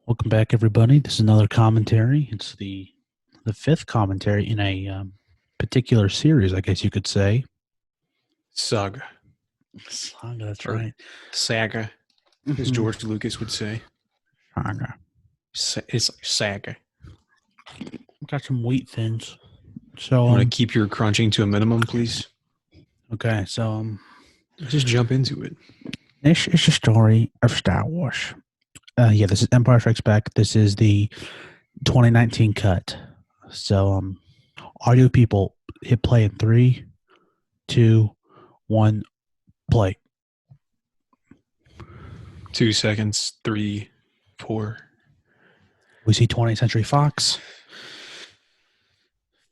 Welcome back, everybody. This is another commentary. It's the fifth commentary in a particular series, I guess you could say. Saga. Saga, that's Or right. saga, as Mhm. George Lucas would say. Saga. It's like saga. Got some wheat thins. So, You want to keep your crunching to a minimum, please? okay. So, Just jump into it. this is the story of Star Wars. Yeah, this is Empire Strikes Back. This is the 2019 cut. So, audio people, hit play in 3, 2, 1, play. 2 seconds, 3, 4. We see 20th Century Fox.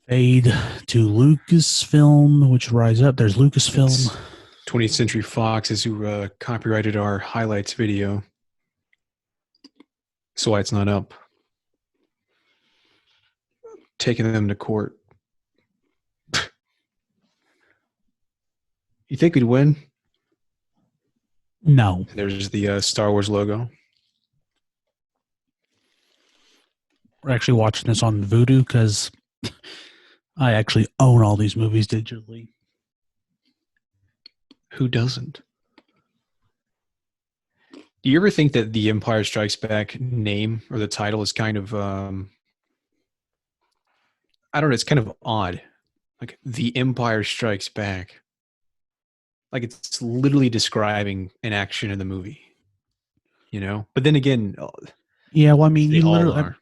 Fade to Lucasfilm, which rise up. There's Lucasfilm. 20th Century Fox is who copyrighted our highlights video. That's why it's not up. Taking them to court. You think we'd win? No. There's the Star Wars logo. We're actually watching this on Vudu because I actually own all these movies digitally. Who doesn't? Do you ever think that the Empire Strikes Back name or the title is kind of, I don't know, it's kind of odd. Like, The Empire Strikes Back. Like, it's literally describing an action in the movie, you know? But then again, Yeah, well, I mean, they you all literally. are.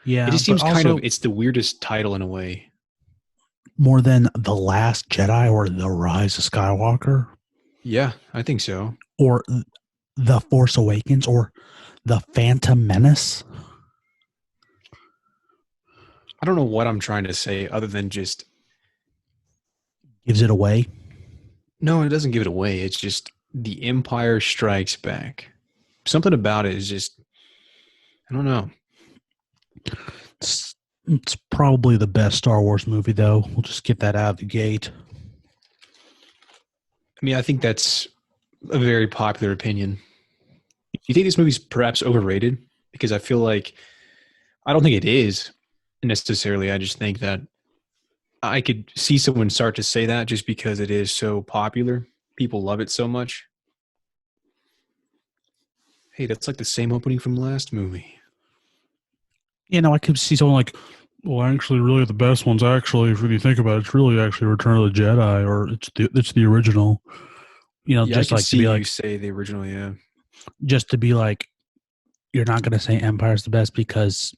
Yeah, It just but seems kind also of, it's the weirdest title in a way. more than The Last Jedi or The Rise of Skywalker Yeah, I think so. or The Force Awakens or The Phantom Menace. I don't know what I'm trying to say other than just, Gives it away. no, it doesn't give it away. It's just The Empire Strikes Back. Something about it is just, I don't know. It's probably the best Star Wars movie, though. We'll just get that out of the gate. I mean, I think that's a very popular opinion. You think this movie's perhaps overrated? Because I feel like I don't think it is necessarily. I just think that I could see someone start to say that just because it is so popular. People love it so much. Hey, that's like the same opening from last movie. You know, I could see someone like, well, actually, really, the best ones, actually, if you think about it, it's really actually Return of the Jedi, or it's the original. You know, Yeah, I just can like to see be you like, say the original. Yeah, just to be like, you're not going to say Empire's the best because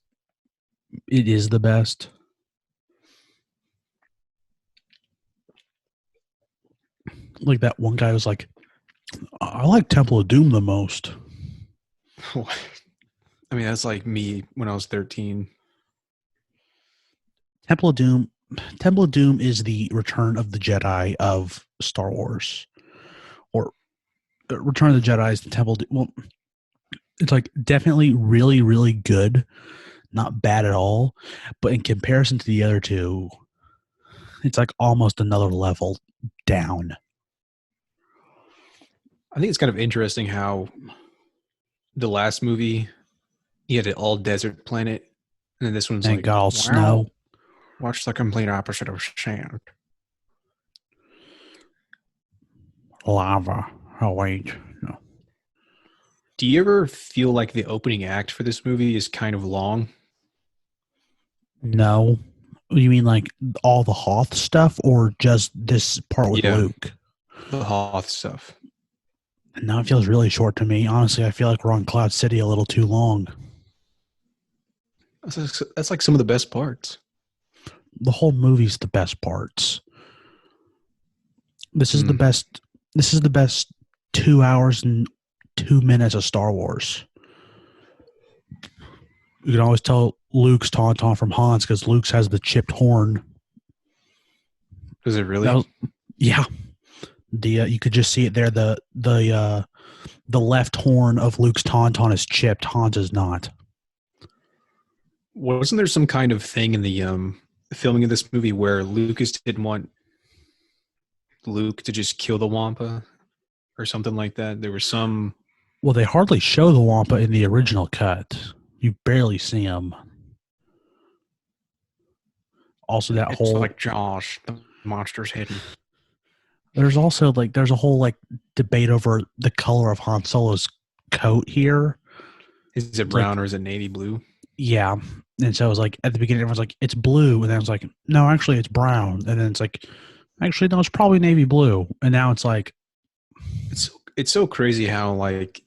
it is the best. Like that one guy was like, I like Temple of Doom the most. I mean that's like me when I was 13. Temple of Doom. Temple of Doom is the Return of the Jedi of Star Wars, or Return of the Jedi is the Temple. Well, it's like definitely really, really good, not bad at all, but in comparison to the other two, it's like almost another level down. I think it's kind of interesting how the last movie you had an all desert planet, and then this one's And it like, got all wow, snow, watch the complete opposite of sand. lava. Oh wait, no. Do you ever feel like the opening act for this movie is kind of long? No. You mean like all the Hoth stuff or just this part with Yeah, Luke? the Hoth stuff. Now it feels really short to me. Honestly, I feel like we're on Cloud City a little too long. That's like some of the best parts. The whole movie's the best parts. This is the Hmm. best. This is the best 2 hours and 2 minutes of Star Wars. You can always tell Luke's Tauntaun from Han's because Luke's has the chipped horn. Is it really? Was, yeah, the you could just see it there. The left horn of Luke's Tauntaun is chipped. Han's is not. Wasn't there some kind of thing in the filming of this movie where Lucas didn't want Luke to just kill the Wampa or something like that? There was some. Well, they hardly show the Wampa in the original cut. You barely see him. Also, that It's whole like Josh, the monster's hidden. there's also like there's a whole like debate over the color of Han Solo's coat here. Is it It's like, brown or is it navy blue? yeah. And so it was like at the beginning, everyone's like, it's blue. And then it's like, no, actually, it's brown. And then it's like, actually, no, it's probably navy blue. And now it's like, It's so crazy how like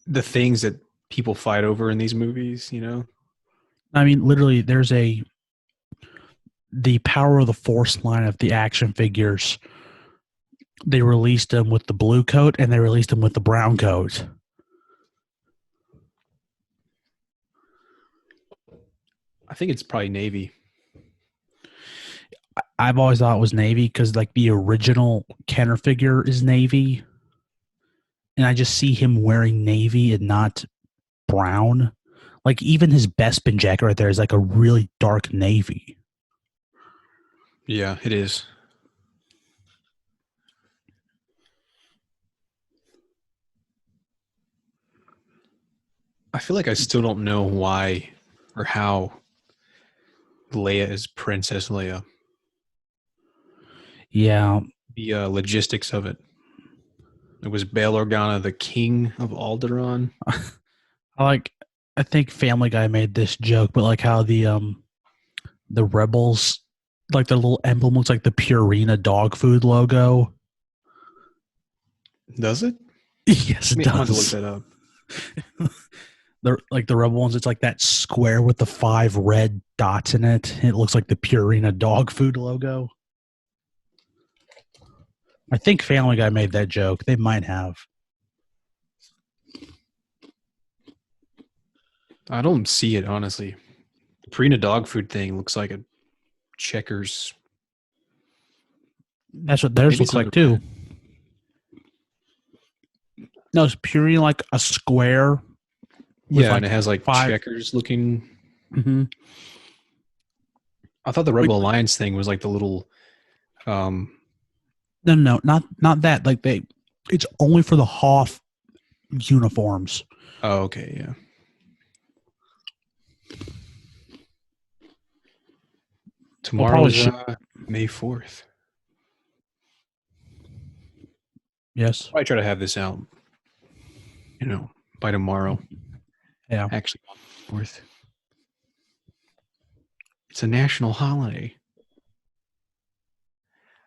the things that people fight over in these movies, you know? I mean, literally, there's the Power of the Force line of the action figures. They released them with the blue coat and they released them with the brown coat. I think it's probably navy. I've always thought it was navy because like the original Kenner figure is navy. And I just see him wearing navy and not brown. Like even his Bespin jacket right there is like a really dark navy. Yeah, it is. I feel like I still don't know why or how Leia is Princess Leia. Yeah. The logistics of it. It was Bail Organa, the king of Alderaan. I think Family Guy made this joke, but like how the rebels like their little emblem looks like the Purina dog food logo. Does it? Yes, it I want to look does. that up. The rebel ones, it's like that square with the 5 red dots in it. It looks like the Purina dog food logo. I think Family Guy made that joke. They might have. I don't see it, honestly. The Purina dog food thing looks like a Checkers. That's what theirs Maybe look it's like another too. brand. No, it's Purina like a square. Yeah, like and it has like 5. Checkers looking. Mm-hmm. I thought the Rebel Alliance thing was like the little. No, not that. Like it's only for the Hoth uniforms. Oh, okay, yeah. Tomorrow is May 4th. Yes. I try to have this out, by tomorrow. Yeah. Actually, 4th. It's a national holiday.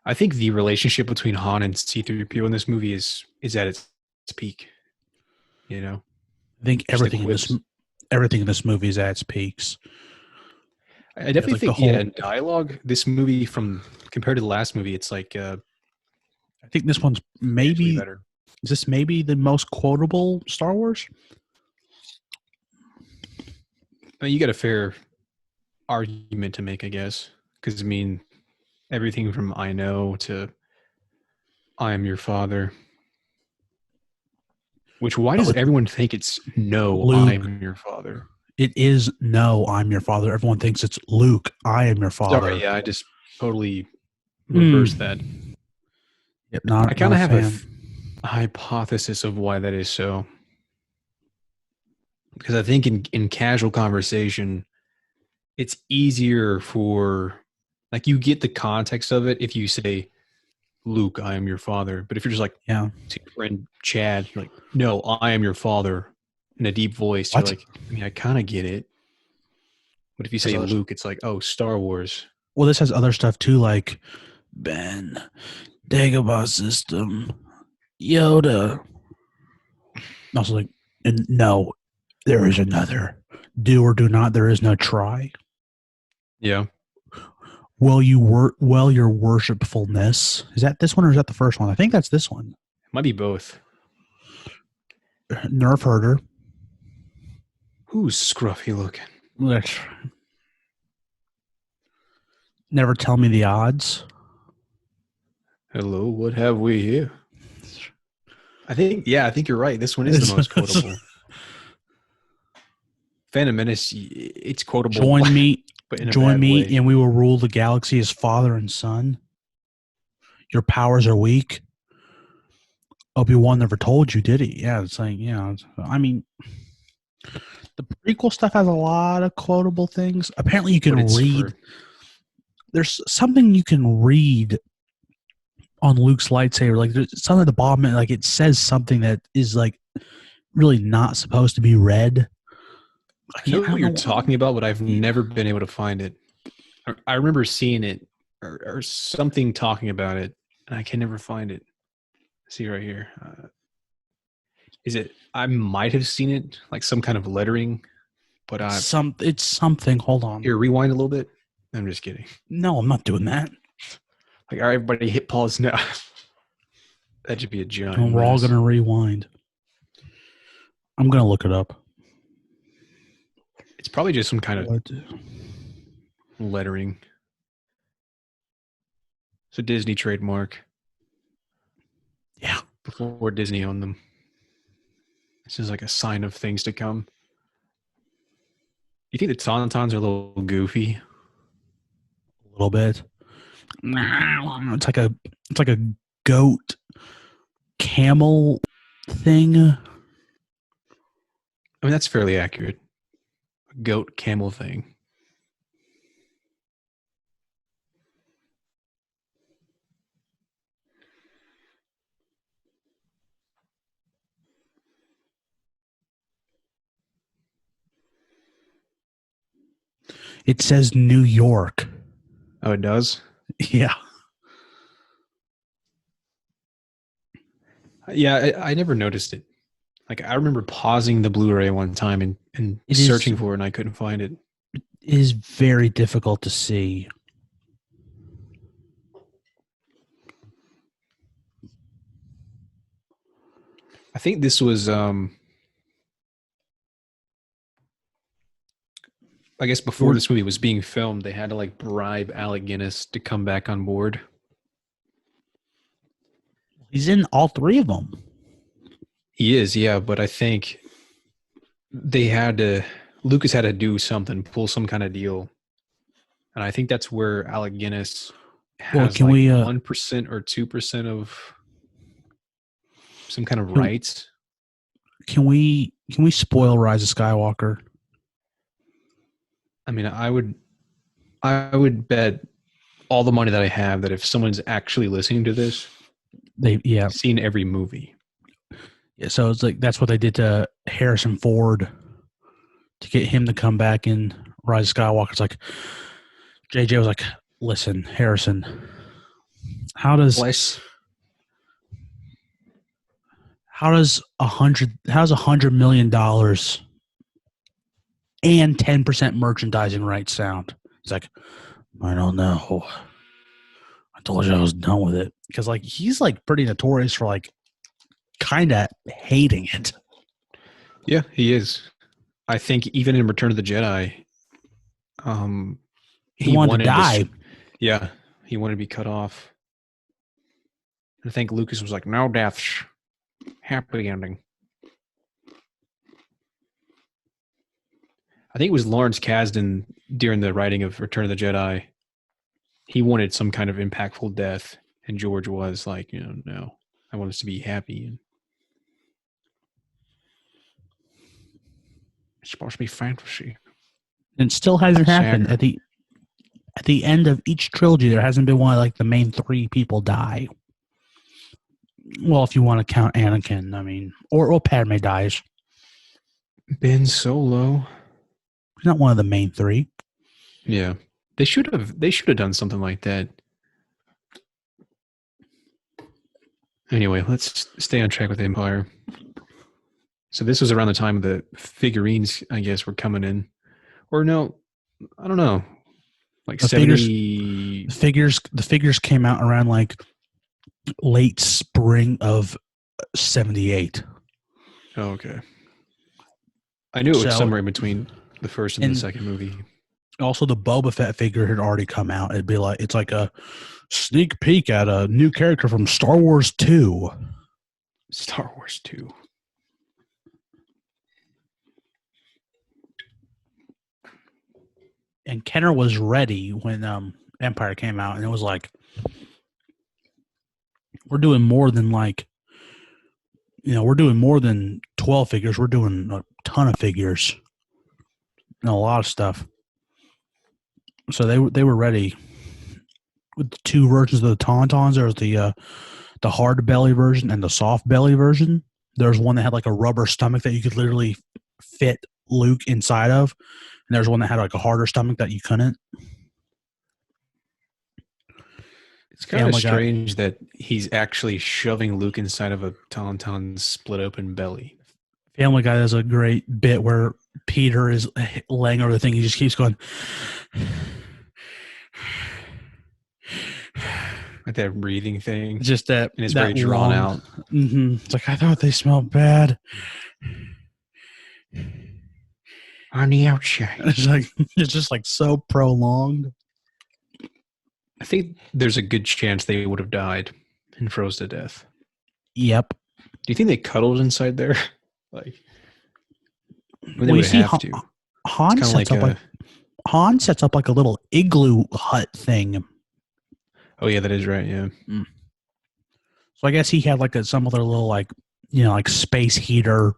I think the relationship between Han and C-3PO in this movie is at its peak. I think everything in this movie is at its peaks. I definitely think in dialogue, this movie compared to the last movie, it's like I think this one's maybe better. Is this maybe the most quotable Star Wars? I mean, you got a fair argument to make, I guess, because everything from "I know" to "I am your father." Which why does everyone think it's "No, Luke, I am your father"? It is "No, I'm your father." Everyone thinks it's "Luke, I am your father." Sorry, yeah, I just totally reversed that. Yep, I kind of have a hypothesis of why that is so. Because I think in casual conversation, it's easier for, like, you get the context of it if you say, "Luke, I am your father." But if you're just like, yeah, to your friend Chad, you're like, "No, I am your father," in a deep voice, you're like, I kind of get it. But if you say Luke, it's like, oh, Star Wars. Well, this has other stuff too, like Ben, Dagobah system, Yoda. Also, like, and no, there is another. Do or do not. There is no try. Yeah. Well, your worshipfulness. Is that this one or is that the first one? I think that's this one. It might be both. Nerf herder. Who's scruffy looking? Never tell me the odds. Hello, what have we here? I think you're right. This one is the most quotable. Phantom Menace, it's quotable. Join me, but in a bad way. and we will rule the galaxy as father and son. Your powers are weak. Obi-Wan never told you, did he? Yeah, it's like, I mean, the prequel stuff has a lot of quotable things. Apparently, you can read. There's something you can read on Luke's lightsaber. Like, there's something at the bottom, like it says something that is like really not supposed to be read. I know what you're talking about, but I've never been able to find it. I remember seeing it or something talking about it, and I can never find it. See right here. Is it? I might have seen it, like some kind of lettering, but it's something. Hold on. Here, rewind a little bit. I'm just kidding. No, I'm not doing that. Like, all right, everybody, hit pause now. That should be a giant. And we're all gonna rewind. I'm gonna look it up. It's probably just some kind of lettering. It's a Disney trademark. Yeah. Before Disney owned them. This is like a sign of things to come. You think the Tauntauns are a little goofy? A little bit. It's like a goat camel thing. I mean, that's fairly accurate. A goat camel thing. It says New York. Oh, it does? Yeah. Yeah, I never noticed it. Like, I remember pausing the Blu-ray one time and searching for it, and I couldn't find it. It is very difficult to see. I think this was, I guess before this movie was being filmed, they had to like bribe Alec Guinness to come back on board. He's in all three of them. He is, yeah, but I think Lucas had to do something, pull some kind of deal. And I think that's where Alec Guinness has 1% or 2% of some kind of rights. Can we spoil Rise of Skywalker? I mean, I would bet all the money that I have that if someone's actually listening to this, they've seen every movie. Yeah, so it's like that's what they did to Harrison Ford to get him to come back in Rise of Skywalker. It's like JJ was like, "Listen, Harrison, how does $100 million and 10% merchandising rights sound?" He's like, "I don't know. I told you I was done with it." Because like he's like pretty notorious for like kind of hating it. Yeah, he is. I think even in Return of the Jedi, he wanted to die. Yeah, he wanted to be cut off. I think Lucas was like, "No deaths, happy ending." I think it was Lawrence Kasdan during the writing of Return of the Jedi. He wanted some kind of impactful death, and George was like, "No, I want us to be happy." It's supposed to be fantasy. And it still hasn't happened. At the end of each trilogy, there hasn't been one like the main three people die. Well, if you want to count Anakin, I mean, or Padme dies. Ben Solo. He's not one of the main three. Yeah. They should have done something like that. Anyway, let's stay on track with Empire. So this was around the time the figurines, I guess, were coming in. Or no, I don't know. Like the 70... The figures came out around like late spring of 78. Oh, okay. I knew it was somewhere in between the first and the second movie. Also, the Boba Fett figure had already come out. It'd be like it's like a sneak peek at a new character from Star Wars 2. Star Wars 2. And Kenner was ready when Empire came out, and it was like we're doing more than like we're doing more than 12 figures. We're doing a ton of figures and a lot of stuff. So they were ready with the two versions of the Tauntauns. There was the hard belly version and the soft belly version. There's one that had like a rubber stomach that you could literally fit Luke inside of, and there's one that had like a harder stomach that you couldn't. It's kind of strange that he's actually shoving Luke inside of a Tauntaun's split open belly. Family Guy does a great bit where Peter is laying over the thing. He just keeps going. Like that breathing thing. Just that. And it's that very drawn out. Mm-hmm. It's like, I thought they smelled bad. On the outside. It's just like so prolonged. I think there's a good chance they would have died and froze to death. Yep. Do you think they cuddled inside there? Like, they would have to. Han sets up like a little igloo hut thing. Oh yeah, that is right. Yeah. So I guess he had like some other little like space heater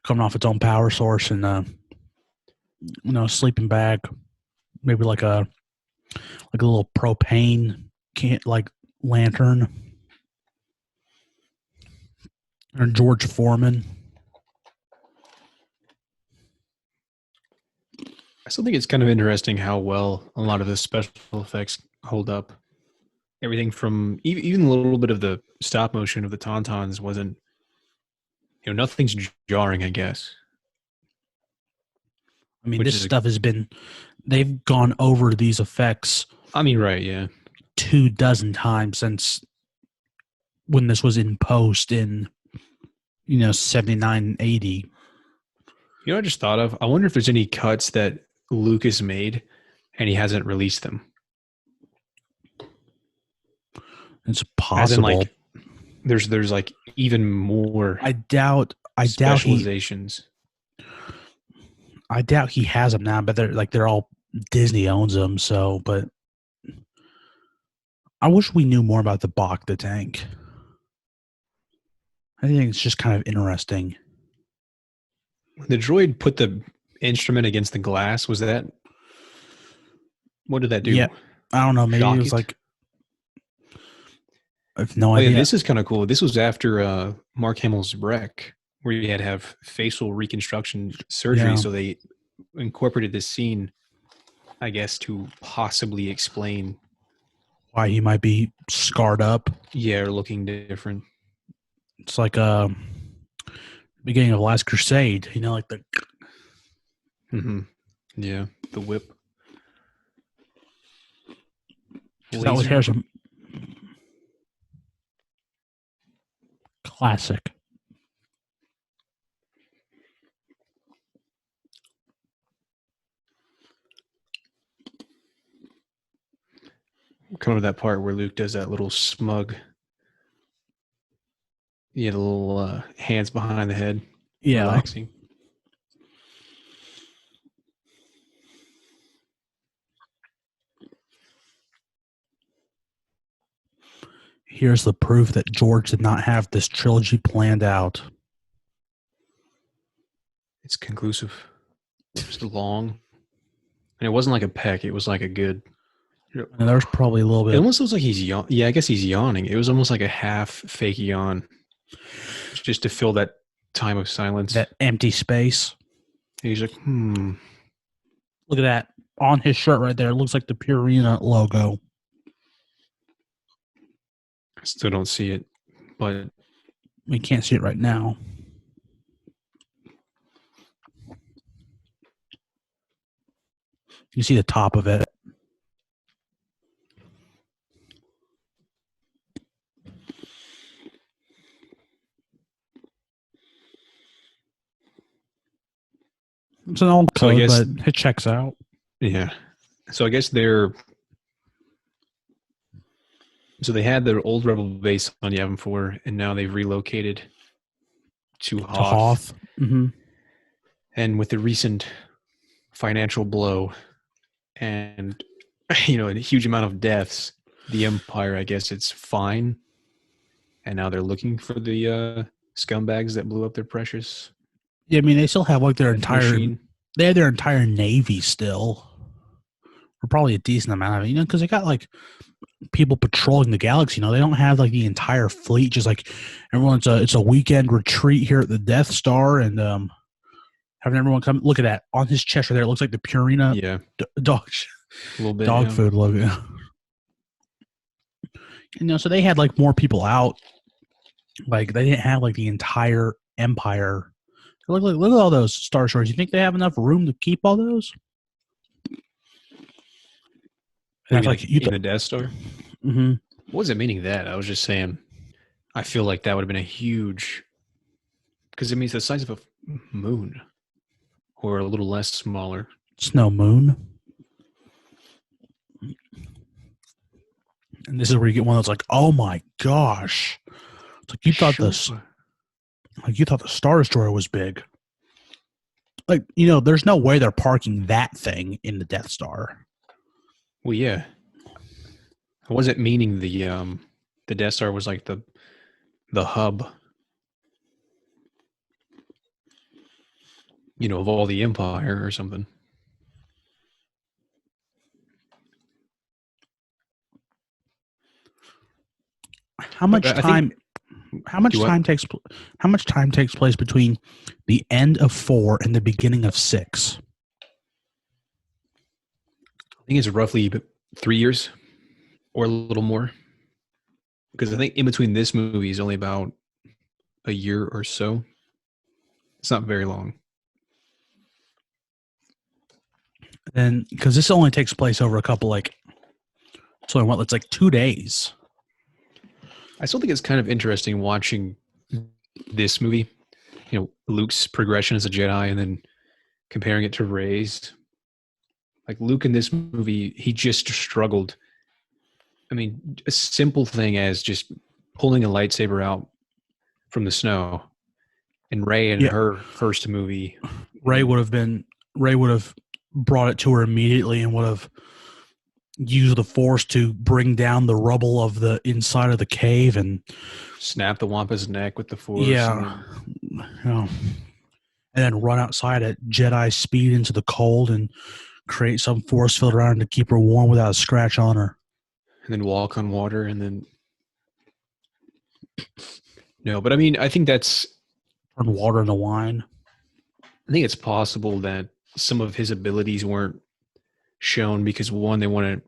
coming off its own power source and sleeping bag, maybe like a little propane lantern, or George Foreman. I still think it's kind of interesting how well a lot of the special effects hold up. Everything from even a little bit of the stop motion of the Tauntauns wasn't, nothing's jarring, I guess. I mean, this stuff they've gone over these effects. I mean, right, yeah. 24 times since when this was in post in, 79, 80. I just thought of? I wonder if there's any cuts that Lucas made and he hasn't released them. It's possible. As in, there's like even more. I doubt specializations. I doubt he has them now, but they're all Disney owns them. So, but I wish we knew more about the Bach the Tank. I think it's just kind of interesting. When the droid put the instrument against the glass, what did that do? Yeah, I don't know. Maybe it was like. I have no idea. Yeah, this is kind of cool. This was after Mark Hamill's wreck, where you had to have facial reconstruction surgery. Yeah. So they incorporated this scene, I guess, to possibly explain why he might be scarred up. Yeah, or looking different. It's like beginning of Last Crusade, like the. Mm-hmm. Yeah, the whip. That was Harrison. Classic. Come to that part where Luke does that little smug. Yeah, the little hands behind the head. Yeah. Relaxing. Here's the proof that George did not have this trilogy planned out. It's conclusive. It was long. And it wasn't like a peck. It was like a good... And there was probably a little bit... It almost looks like he's yawning. Yeah, I guess he's yawning. It was almost like a half fake yawn. Just to fill that time of silence. That empty space. And he's like, Look at that. On his shirt right there. It looks like the Purina logo. I still don't see it, but... We can't see it right now. You see the top of it. It's an old code, but it checks out. Yeah. So I guess So they had their old Rebel base on Yavin 4, and now they've relocated to Hoth. Mm-hmm. And with the recent financial blow and, a huge amount of deaths, the Empire, I guess it's fine. And now they're looking for the scumbags that blew up their precious Yeah, I mean, they still have like their entire. machine. They have their entire navy still, or probably a decent amount of it. Because they got like people patrolling the galaxy. They don't have like the entire fleet. Just like everyone's it's a weekend retreat here at the Death Star, and having everyone come look at that on his chest right there. It looks like the Purina Yeah, dog a little bit. dog yeah. food logo. So they had like more people out. Like they didn't have like the entire empire. Look at all those Star Destroyers. You think they have enough room to keep all those? What And do you that's mean, like in the Death Star? Mm-hmm. Wasn't meaning that. I was just saying. I feel like that would have been a huge, because it means the size of a moon, or a little less smaller. Snow moon. And this is where you get one that's like, oh my gosh. It's like you thought the Star Destroyer was big. Like, there's no way they're parking that thing in the Death Star. Well, yeah. I wasn't meaning the Death Star was like the hub, of all the Empire or something. How much time takes place between the end of 4 and the beginning of 6? I think it's roughly 3 years or a little more. Because I think in between this movie is only about a year or so. It's not very long. And because this only takes place over a couple it's like 2 days. I still think it's kind of interesting watching this movie, Luke's progression as a Jedi and then comparing it to Rey's. Like Luke in this movie, he just struggled. I mean, a simple thing as just pulling a lightsaber out from the snow. And Rey in her first movie, Rey would have brought it to her immediately and would have used the Force to bring down the rubble of the inside of the cave and snap the Wampa's neck with the Force. Yeah. And then run outside at Jedi speed into the cold and create some force field around her to keep her warm without a scratch on her. And then walk on water and then... No, but I mean, I think that's... Turn water into wine. I think it's possible that some of his abilities weren't shown because, one, they want to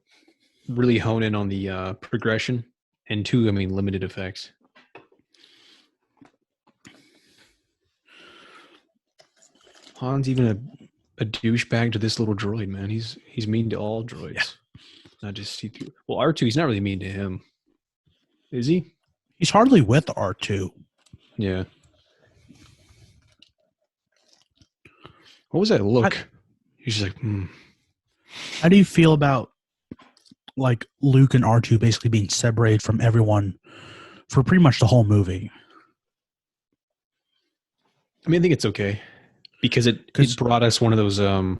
really hone in on the progression, and two, I mean, limited effects. Han's even a douchebag to this little droid, man. He's mean to all droids. Yeah. Not just C3. Well, R2, he's not really mean to him. Is he? He's hardly with R2. Yeah. What was that look? He's just like, How do you feel about like Luke and R2 basically being separated from everyone for pretty much the whole movie? I mean, I think it's okay because it brought us one of those, I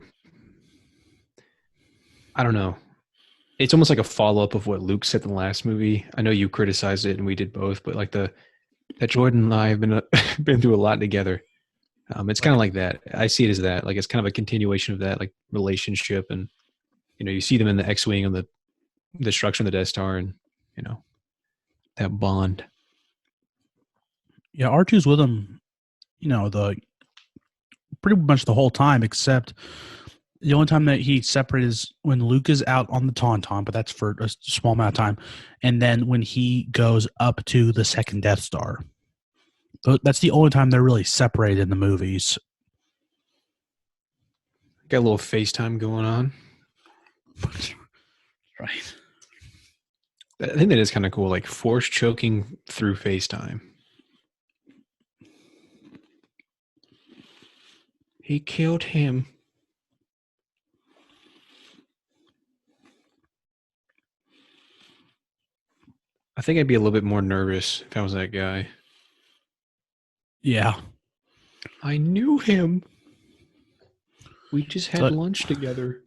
don't know. It's almost like a follow-up of what Luke said in the last movie. I know you criticized it and we did both, but like that Jordan and I have been through a lot together. It's kind of like that. I see it as that. Like it's kind of a continuation of that, like relationship, and you see them in the X-wing on the destruction of the Death Star, and that bond. Yeah, R2's with him. The pretty much the whole time, except the only time that he separated is when Luke is out on the Tauntaun, but that's for a small amount of time, and then when he goes up to the second Death Star. That's the only time they're really separated in the movies. Got a little FaceTime going on. Right. I think that is kind of cool, like force choking through FaceTime. He killed him. I think I'd be a little bit more nervous if I was that guy. Yeah. I knew him. We just had lunch together.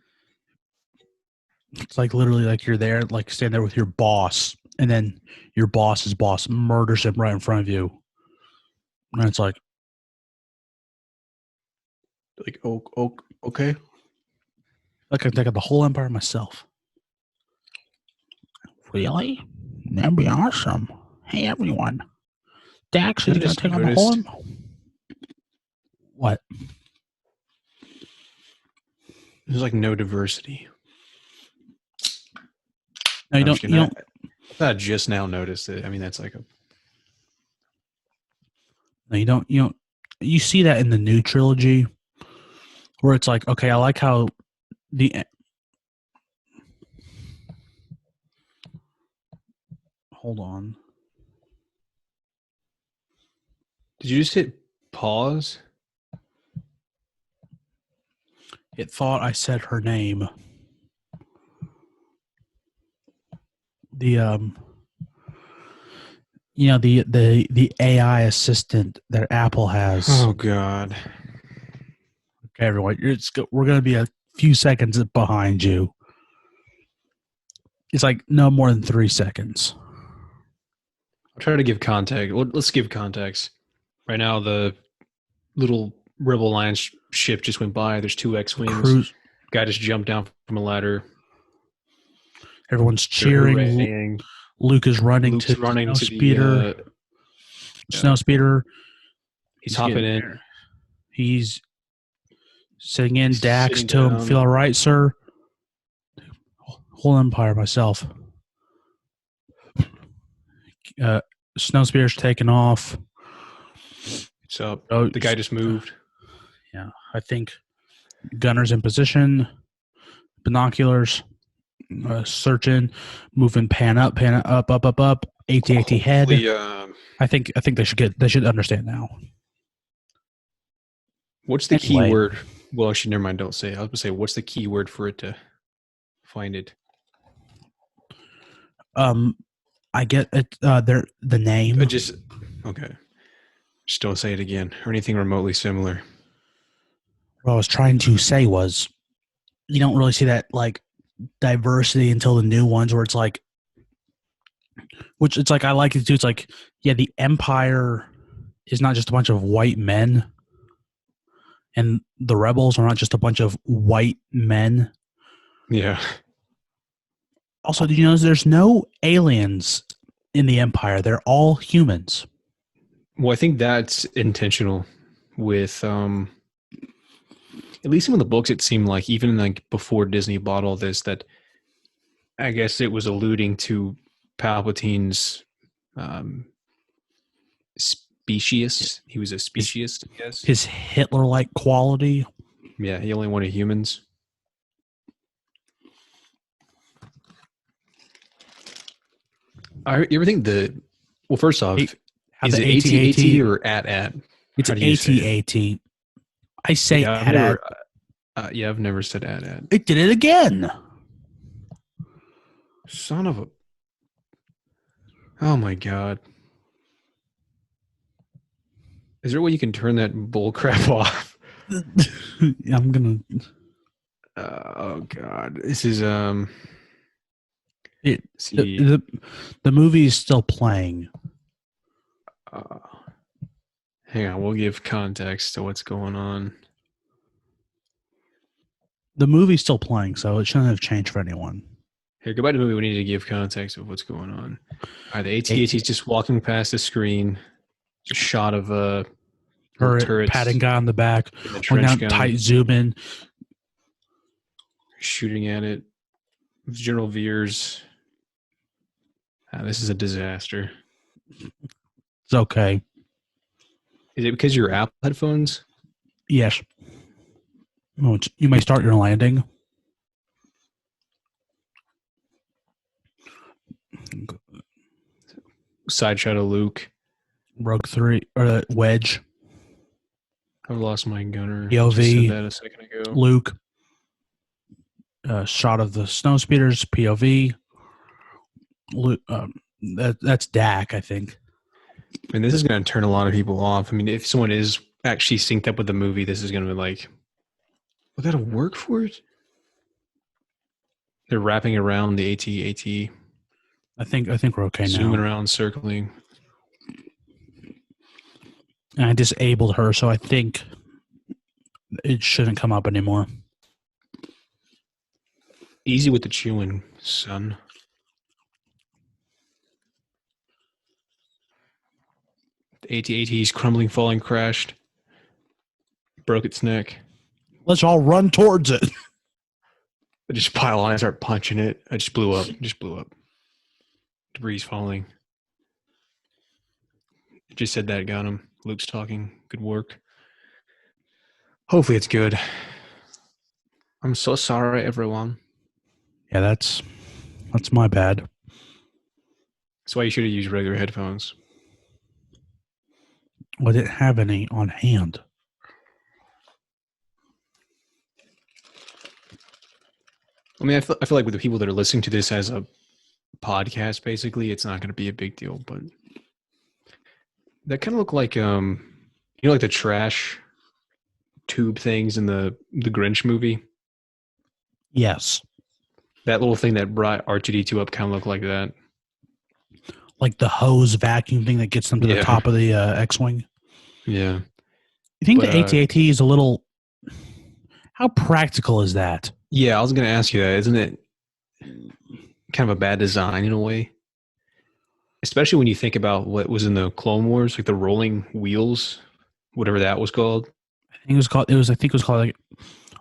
It's like literally like you're there, like stand there with your boss, and then your boss's boss murders him right in front of you. And it's like, Okay. I can take out the whole empire myself. Really? That'd be awesome. Hey, everyone. Dax I is going just to take on the whole noticed empire. What? there's like no diversity. No, you I'm just don't. You kidding. don't. I just now noticed it. I mean, that's like a No, you don't. You don't. You see that in the new trilogy, where it's like, okay, I like how the. Hold on. Did you just hit pause? It thought I said her name. The the AI assistant that Apple has. Oh God. Okay, everyone, we're going to be a few seconds behind you. It's like no more than 3 seconds. I'll try to give context. Let's give context. Right now, the little Rebel Alliance ship just went by. There's 2 X-wings. Cruise. Guy just jumped down from a ladder. Everyone's They're cheering. hurraying. Luke is running Luke's to running snow to speeder. Snow speeder. He's hopping in. There. He's sitting in. He's Dax sitting to him. down. Feel all right, sir? Whole empire myself. Snow speeder's taking off. What's up? Oh, The guy just moved. Yeah, I think gunner's in position. Binoculars. Searching, moving, pan up, up. AT-AT head. I think they should understand now. What's the key word? Well, actually, never mind. Don't say it. I was going to say, what's the key word for it to find it? I get it. The name. Okay. Just don't say it again or anything remotely similar. What I was trying to say was, you don't really see that like diversity until the new ones, where it's like, which it's like I like it too. It's like, yeah, the Empire is not just a bunch of white men, and the rebels are not just a bunch of white men. Yeah. Also, did you notice there's no aliens in the Empire? They're all humans. Well, I think that's intentional with at least in the books it seemed like, even like before Disney bought all this, that I guess it was alluding to Palpatine's speciest. He was a speciest, I guess. His Hitler-like quality. Yeah, he only wanted humans. You ever think well, first off, is it AT-AT or AT-AT? It's AT-AT. I say AT-AT. Yeah, I've never said AT-AT. It did it again. Son of a... Oh my God. Is there a way you can turn that bull crap off? I'm gonna... Oh God. This is... The movie is still playing. Hang on, we'll give context to what's going on. The movie's still playing, so it shouldn't have changed for anyone. Here, goodbye to the movie. We need to give context of what's going on. All right, the AT-AT's just walking past the screen. A shot of her patting guy on the back. One down, tight zoom in. Shooting at it. General Veers. This is a disaster. It's okay. Is it because of your Apple headphones? Yes. Oh, you may start your landing. Side shot of Luke. Rogue 3 or Wedge. I've lost my gunner. POV. Said that a second ago. Luke. Shot of the snow speeders. POV. Luke, that's Dak, I think. I mean, this is going to turn a lot of people off. I mean, if someone is actually synced up with the movie, this is going to be like, we got to work for it. They're wrapping around the AT-AT. I think we're okay now. Zooming around, circling. And I disabled her, so I think it shouldn't come up anymore. Easy with the chewing, son. The AT-AT's crumbling, falling, crashed. Broke its neck. Let's all run towards it. I just pile on and start punching it. I just blew up. Debris falling. Just said that, got him. Luke's talking. Good work. Hopefully it's good. I'm so sorry, everyone. Yeah, that's my bad. That's why you should have used regular headphones. Well, I didn't have any on hand. I mean, I feel like with the people that are listening to this as a podcast, basically, it's not going to be a big deal. But that kind of look like, like the trash tube things in the Grinch movie. Yes, that little thing that brought R2D2 up kind of looked like that. Like the hose vacuum thing that gets them to the top of the X-Wing. Yeah. You think the AT-AT is a little... How practical is that? Yeah, I was going to ask you that. Isn't it kind of a bad design in a way? Especially when you think about what was in the Clone Wars, like the rolling wheels, whatever that was called. I think it was called like...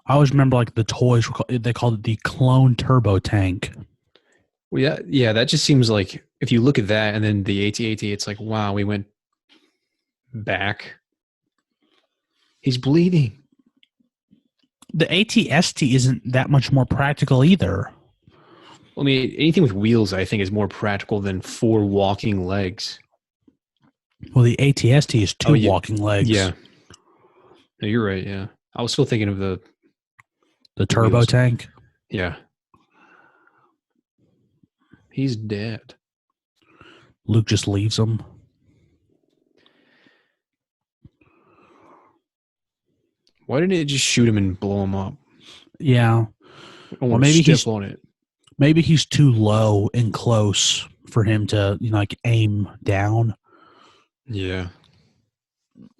I always remember like the toys, they called it the Clone Turbo Tank. Well, yeah, that just seems like if you look at that and then the AT-AT, it's like, wow, we went back. He's bleeding. The AT-ST isn't that much more practical either. I mean, anything with wheels, I think, is more practical than 4 walking legs. Well, the AT-ST is 2 walking legs. Yeah. No, you're right, yeah. I was still thinking of the turbo wheels. Tank. Yeah. He's dead. Luke just leaves him. Why didn't it just shoot him and blow him up? Yeah. Or maybe he's on it. Maybe he's too low and close for him to like aim down. Yeah.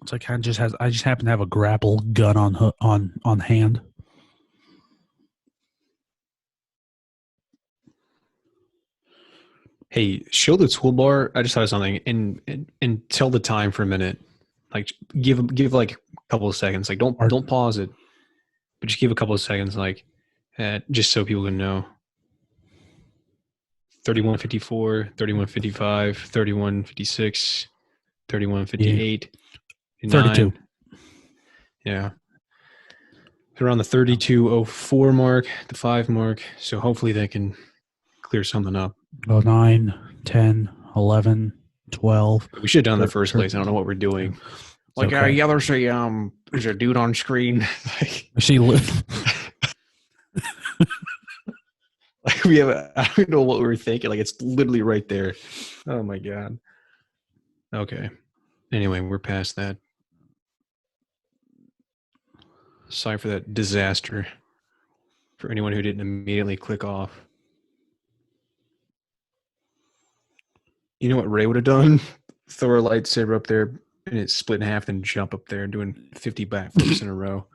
It's like I just happen to have a grapple gun on hand. Hey, show the toolbar. I just thought of something, and tell the time for a minute. Like give like a couple of seconds. Like don't pause it, but just give a couple of seconds. Like just so people can know. 31:54, 31:55, 31:56, 31:58, 32. Yeah. Around the 32:04 mark, the 5 mark. So hopefully they can clear something up. 9, 10, 11, 12. We should have done that first place. I don't know what we're doing. Like, okay. Yeah, there's a dude on screen. Like, we have. I don't know what we were thinking. Like, it's literally right there. Oh my god. Okay. Anyway, we're past that. Sorry for that disaster. For anyone who didn't immediately click off. You know what Ray would have done? Throw a lightsaber up there and it split in half, then jump up there and doing 50 backflips in a row.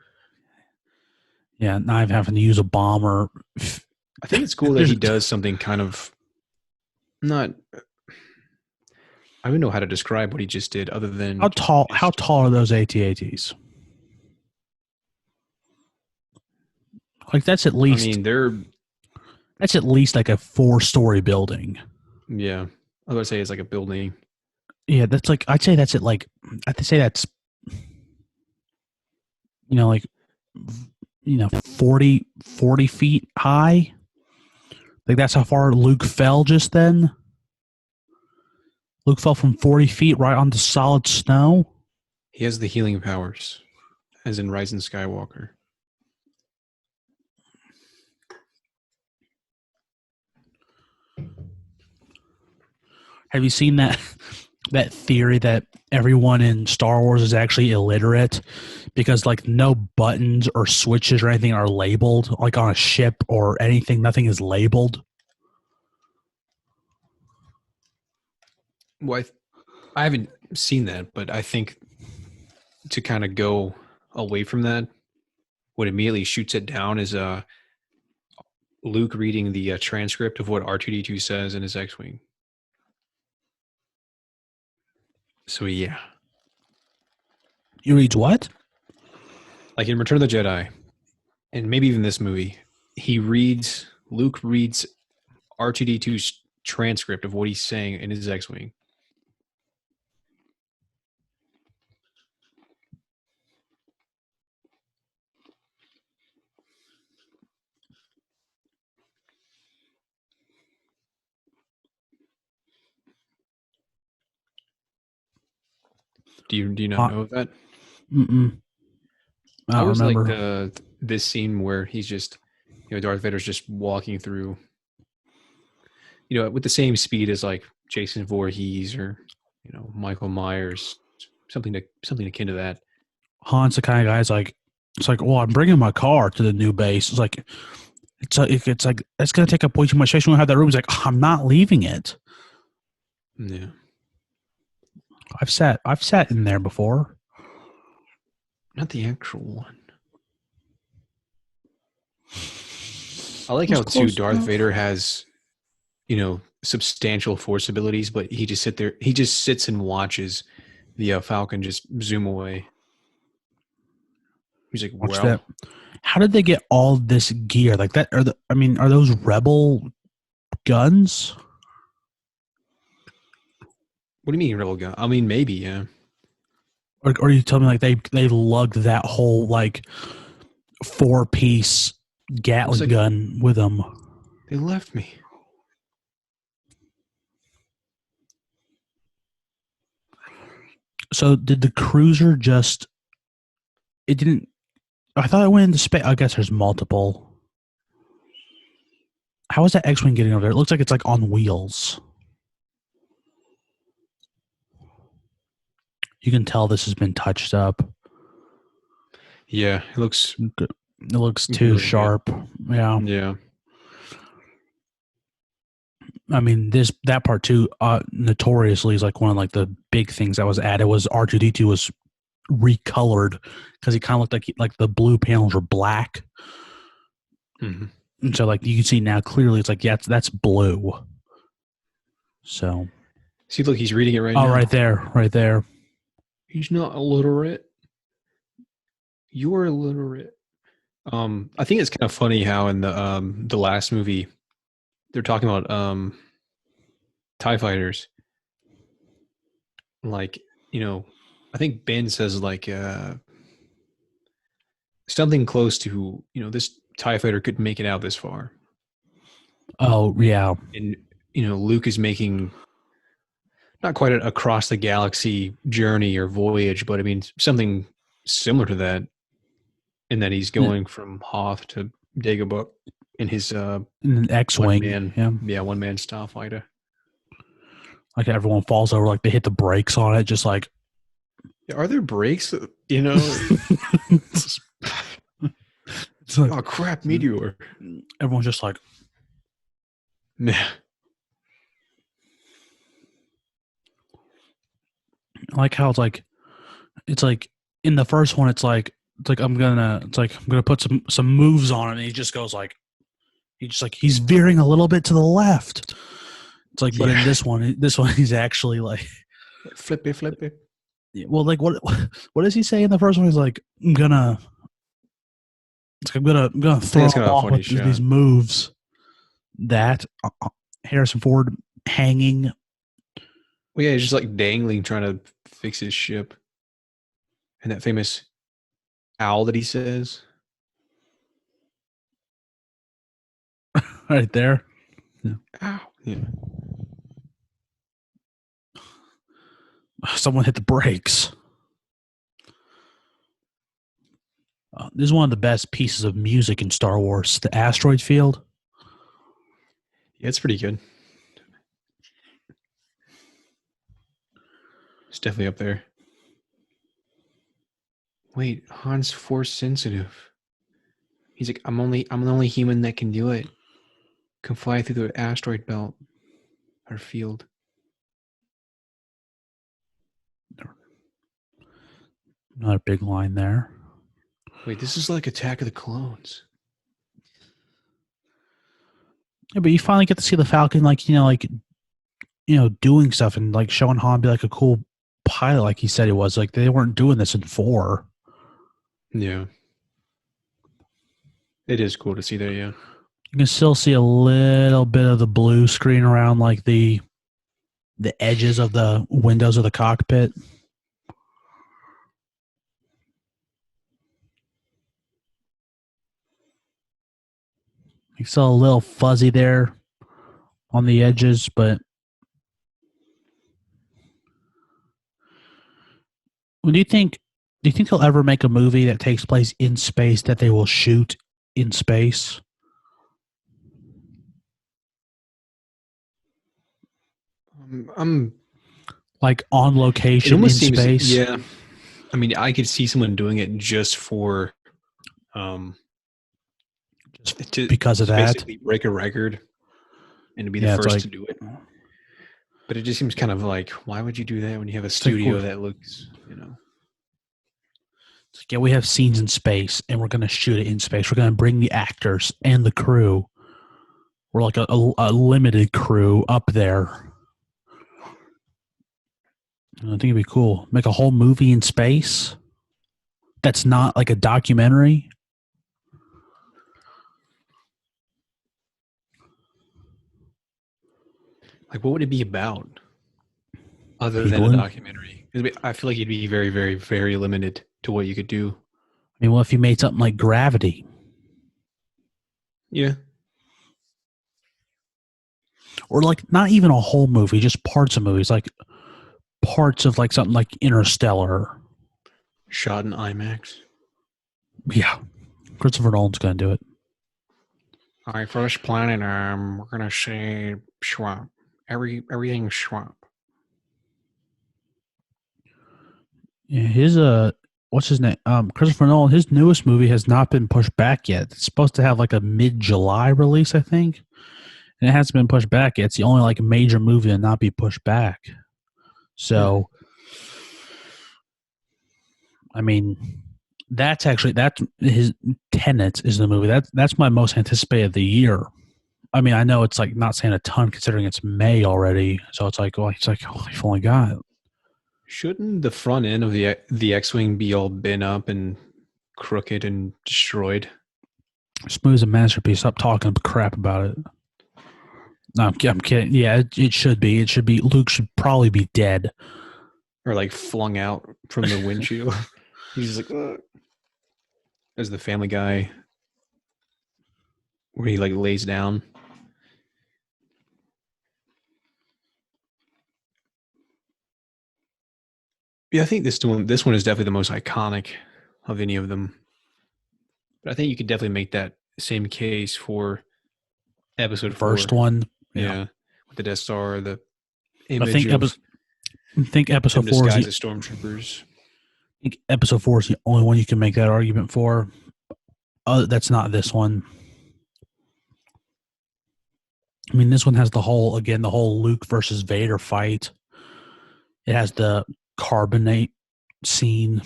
Yeah, now I'm having to use a bomb or... I think it's cool that he does something kind of not... I don't know how to describe what he just did other than... How tall are those AT-ATs? Like, that's at least... I mean, that's at least like a 4-story building. Yeah. I was going to say it's like a building. Yeah, that's like... I'd say that's 40 feet high. Like, that's how far Luke fell just then. Luke fell from 40 feet right onto solid snow. He has the healing powers, as in Rise and Skywalker. Have you seen that theory that everyone in Star Wars is actually illiterate because like no buttons or switches or anything are labeled, like on a ship or anything, nothing is labeled? Well, I haven't seen that, but I think to kind of go away from that, what immediately shoots it down is Luke reading the transcript of what R2D2 says in his X-wing. So yeah, He reads what? like in Return of the Jedi, and maybe even this movie, Luke reads R2D2's transcript of what he's saying in his X-wing. Do you not know of that? Mm-mm. I I don't always remember. like this scene where he's just, Darth Vader's just walking through, with the same speed as like Jason Voorhees or Michael Myers, something akin to that. Han's the kind of guy who's like, it's like, well, I'm bringing my car to the new base. It's like it's gonna take up way too much space. We don't have that room. He's like, I'm not leaving it. Yeah, I've sat in there before. not the actual one. I like how too Darth Vader has, substantial force abilities, but he just sits and watches the Falcon just zoom away. He's like, Watch well, that. How did they get all this gear like that? Are those rebel guns? what do you mean rebel gun? I mean, maybe, yeah. Or you tell me like they lugged that whole like 4-piece Gatling gun with them? They left me. So did the cruiser just? It didn't. I thought it went into space. I guess there's multiple. How is that X-wing getting over there? It looks like it's like on wheels. You can tell this has been touched up. Yeah, it looks too really sharp. Good. Yeah. Yeah. I mean, that part too, notoriously is like one of like the big things that was added was R2D2 was recolored because he kind of looked like the blue panels were black. Mm-hmm. And so like you can see now clearly it's like, yeah, that's blue. So. See, look, he's reading it right now. Oh, right there. He's not illiterate. You're illiterate. I think it's kind of funny how in the last movie they're talking about TIE fighters. Like, I think Ben says like something close to, this TIE fighter could make it out this far. Oh, yeah. And, Luke is making not quite an across the galaxy journey or voyage, but I mean, something similar to that. And that he's going from Hoth to Dagobah in his an X-wing. One man starfighter. Like everyone falls over, like they hit the brakes on it, just like. Are there brakes? It's like, oh crap, meteor. Everyone's just like. Yeah. I like how it's like in the first one, it's like I'm gonna put some moves on it, and he just goes like, he's veering a little bit to the left. It's like, but in this one he's actually like flippy. Well, like what does he say in the first one? He's like, I'm gonna throw off with these moves. That Harrison Ford hanging. Well, yeah, he's just like dangling, trying to fix his ship. And that famous owl that he says. Right there. Yeah. Ow. Yeah. Someone hit the brakes. This is one of the best pieces of music in Star Wars, the asteroid field. Yeah, it's pretty good. It's definitely up there. Wait, Han's force sensitive. He's like, I'm the only human that can do it. Can fly through the asteroid belt or field. Another big line there. Wait, this is like Attack of the Clones. Yeah, but you finally get to see the Falcon, doing stuff and like showing Han be like a cool pilot, like he said he was. Like they weren't doing this in 4. Yeah. It is cool to see that, yeah. You can still see a little bit of the blue screen around like the edges of the windows of the cockpit. It's still a little fuzzy there on the edges, but do you think they'll ever make a movie that takes place in space that they will shoot in space? I'm Like on It location in almost seems, space? yeah. I mean, I could see someone doing it just for, Just to because of to that? basically break a record and to be the Yeah, it's first like to do it. But it just seems kind of like, why would you do that when you have a like studio that looks, yeah, we have scenes in space and we're going to shoot it in space. We're going to bring the actors and the crew. We're like a limited crew up there. I think it'd be cool. Make a whole movie in space that's not like a documentary. like, what would it be about other than a People. documentary? I feel like you'd be very, very, very limited to what you could do. I mean, what if you made something like Gravity? Yeah. Or like not even a whole movie, just parts of movies, like parts of like something like Interstellar. Shot in IMAX. Yeah. Christopher Nolan's going to do it. All right, first planet, we're gonna say swamp. Everything's swamp. Yeah, his what's his name? Christopher Nolan, his newest movie has not been pushed back yet. It's supposed to have like a mid-July release, I think. And it hasn't been pushed back yet. It's the only like major movie to not be pushed back. So I mean, that's his Tenet is the movie. That's my most anticipated of the year. I mean, I know it's like not saying a ton considering it's May already. So it's like, oh, you've only got. Shouldn't the front end of the X-wing be all bent up and crooked and destroyed? Smooth's a masterpiece. Stop talking crap about it. No, I'm kidding. Yeah, it should be. It should be. Luke should probably be dead. Or like flung out from the windshield. He's just like, ugh. As the Family Guy, where he like lays down. Yeah, I think this one is definitely the most iconic of any of them. But I think you could definitely make that same case for Episode 4. First one. Yeah. With the Death Star, the I image think of episode them 4 disguised is as stormtroopers. I think episode 4 is the only one you can make that argument for. That's not this one. I mean, this one has the whole Luke versus Vader fight. It has the carbonite scene.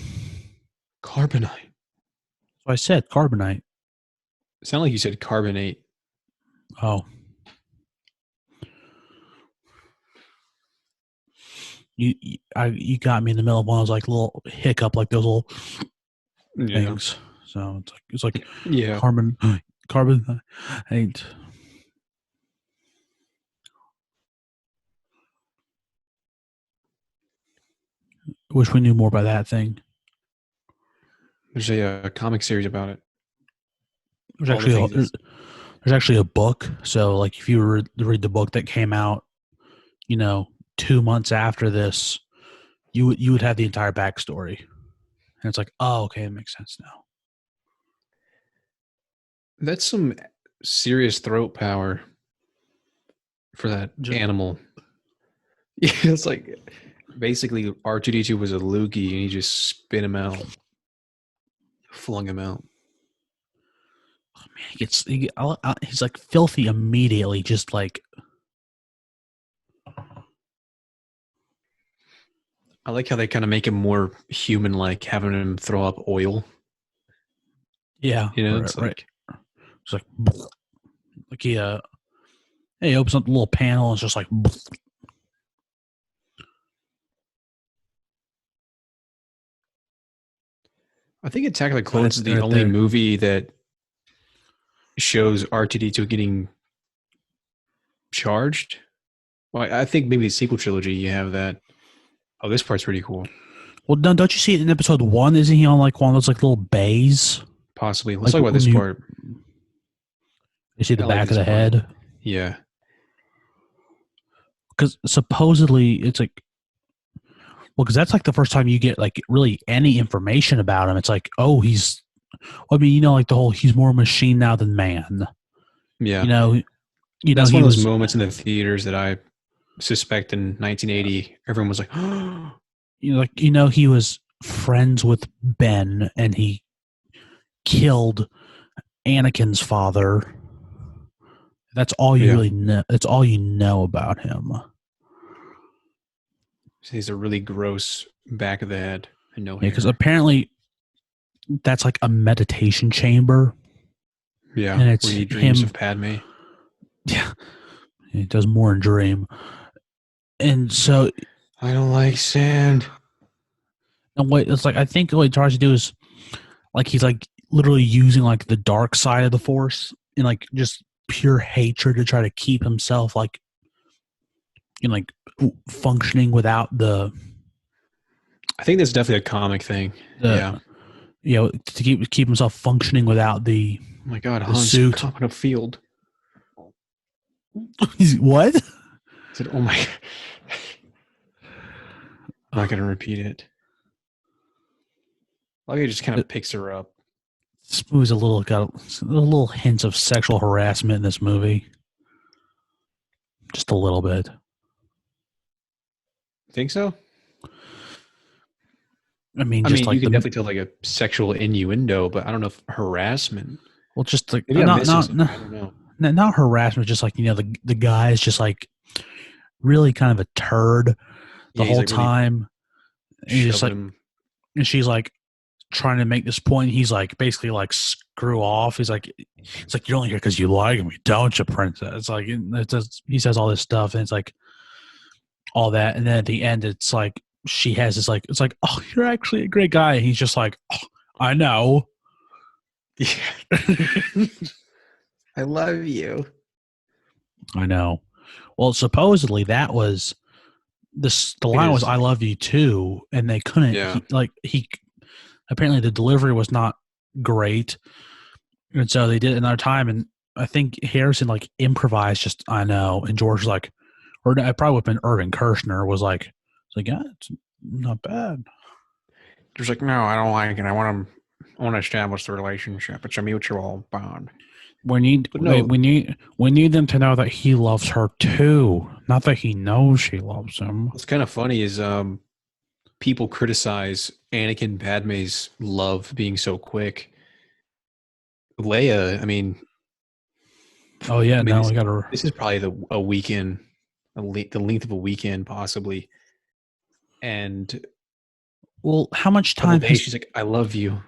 Carbonite. So I said carbonite. It sounded like you said carbonate. Oh. You got me in the middle of one of those like little hiccup, like those little things. So it's like yeah, carbon. Ain't. Wish we knew more about that thing. There's a comic series about it. There's actually a book. So like if you read the book that came out, 2 months after this, you would have the entire backstory. And it's like, oh, okay, it makes sense now. That's some serious throat power for that animal. Yeah, it's like basically R2-D2 was a loogie and he just spit him out, flung him out. Oh, man, he's like filthy immediately, just like. I like how they kind of make him more human, like having him throw up oil. Yeah, You know, right, it's right. like It's like he opens up the little panel and it's just like I think Attack of the right, Clones is the right only there. movie that shows R2D2 getting charged. Well, I think maybe the sequel trilogy you have that. Oh, this part's pretty cool. Well, no, don't you see it in episode 1? Isn't he on like one of those like little bays? Possibly. Let's Like talk about when this part. you see the I like back of this the part. head, Yeah. because supposedly it's like, well, because that's like the first time you get like really any information about him. It's like, oh, he's. I mean, like the whole he's more machine now than man. Yeah. You know, That's one he of those was. moments in the theaters that I suspect in 1980, everyone was like, He was friends with Ben, and he killed Anakin's father. That's all you yeah. really know. That's all you know about him. He's a really gross back of the head and no Yeah, because hair. apparently that's like a meditation chamber, Yeah. and Where it's he dreams him. of Padme. Yeah, he does more in dream, and so I don't like sand. and what it's like. I think what he tries to do is like he's like literally using like the dark side of the Force and like just pure hatred to try to keep himself like like functioning without the I think that's definitely a comic thing. Yeah. to keep himself functioning without the Oh my God, the Hans, suit. cop in a field. What? I said, oh my. I'm not going to repeat it. Like he just kind of picks her up. This movie's got a little hints of sexual harassment in this movie, just a little bit. Think so? I mean, You can definitely tell like a sexual innuendo, but I don't know if harassment. well, just like Maybe I'm missing something. I don't know. not harassment, just like the guy is just like really kind of a turd the Yeah, he's whole like really time. And he's just like, him. and she's like trying to make this point. He's like basically like screw off. It's like you're only here because you like me, don't you, princess? It's like he says all this stuff, and it's like all that, and then at the end, it's like she has this like it's like, oh, you're actually a great guy, and he's just like, oh, I know. Yeah. I love you. I know. Well, supposedly that was the line was "I love you too," and they couldn't. Yeah. He apparently the delivery was not great, and so they did it another time. And I think Harrison like improvised just "I know," and George was like, or it probably would have been Irvin Kershner was like, it's like, yeah, it's not bad. Just like, no, I don't like it. I want to establish the relationship. It's a mutual bond. We need we need them to know that he loves her too, not that he knows she loves him. What's kind of funny is people criticize Anakin and Padme's love being so quick. Leia, I mean, Oh yeah, I mean, now we got her. this is probably a weekend, the length of a weekend possibly. And Well, how much a couple time days, has she's like, "I love you."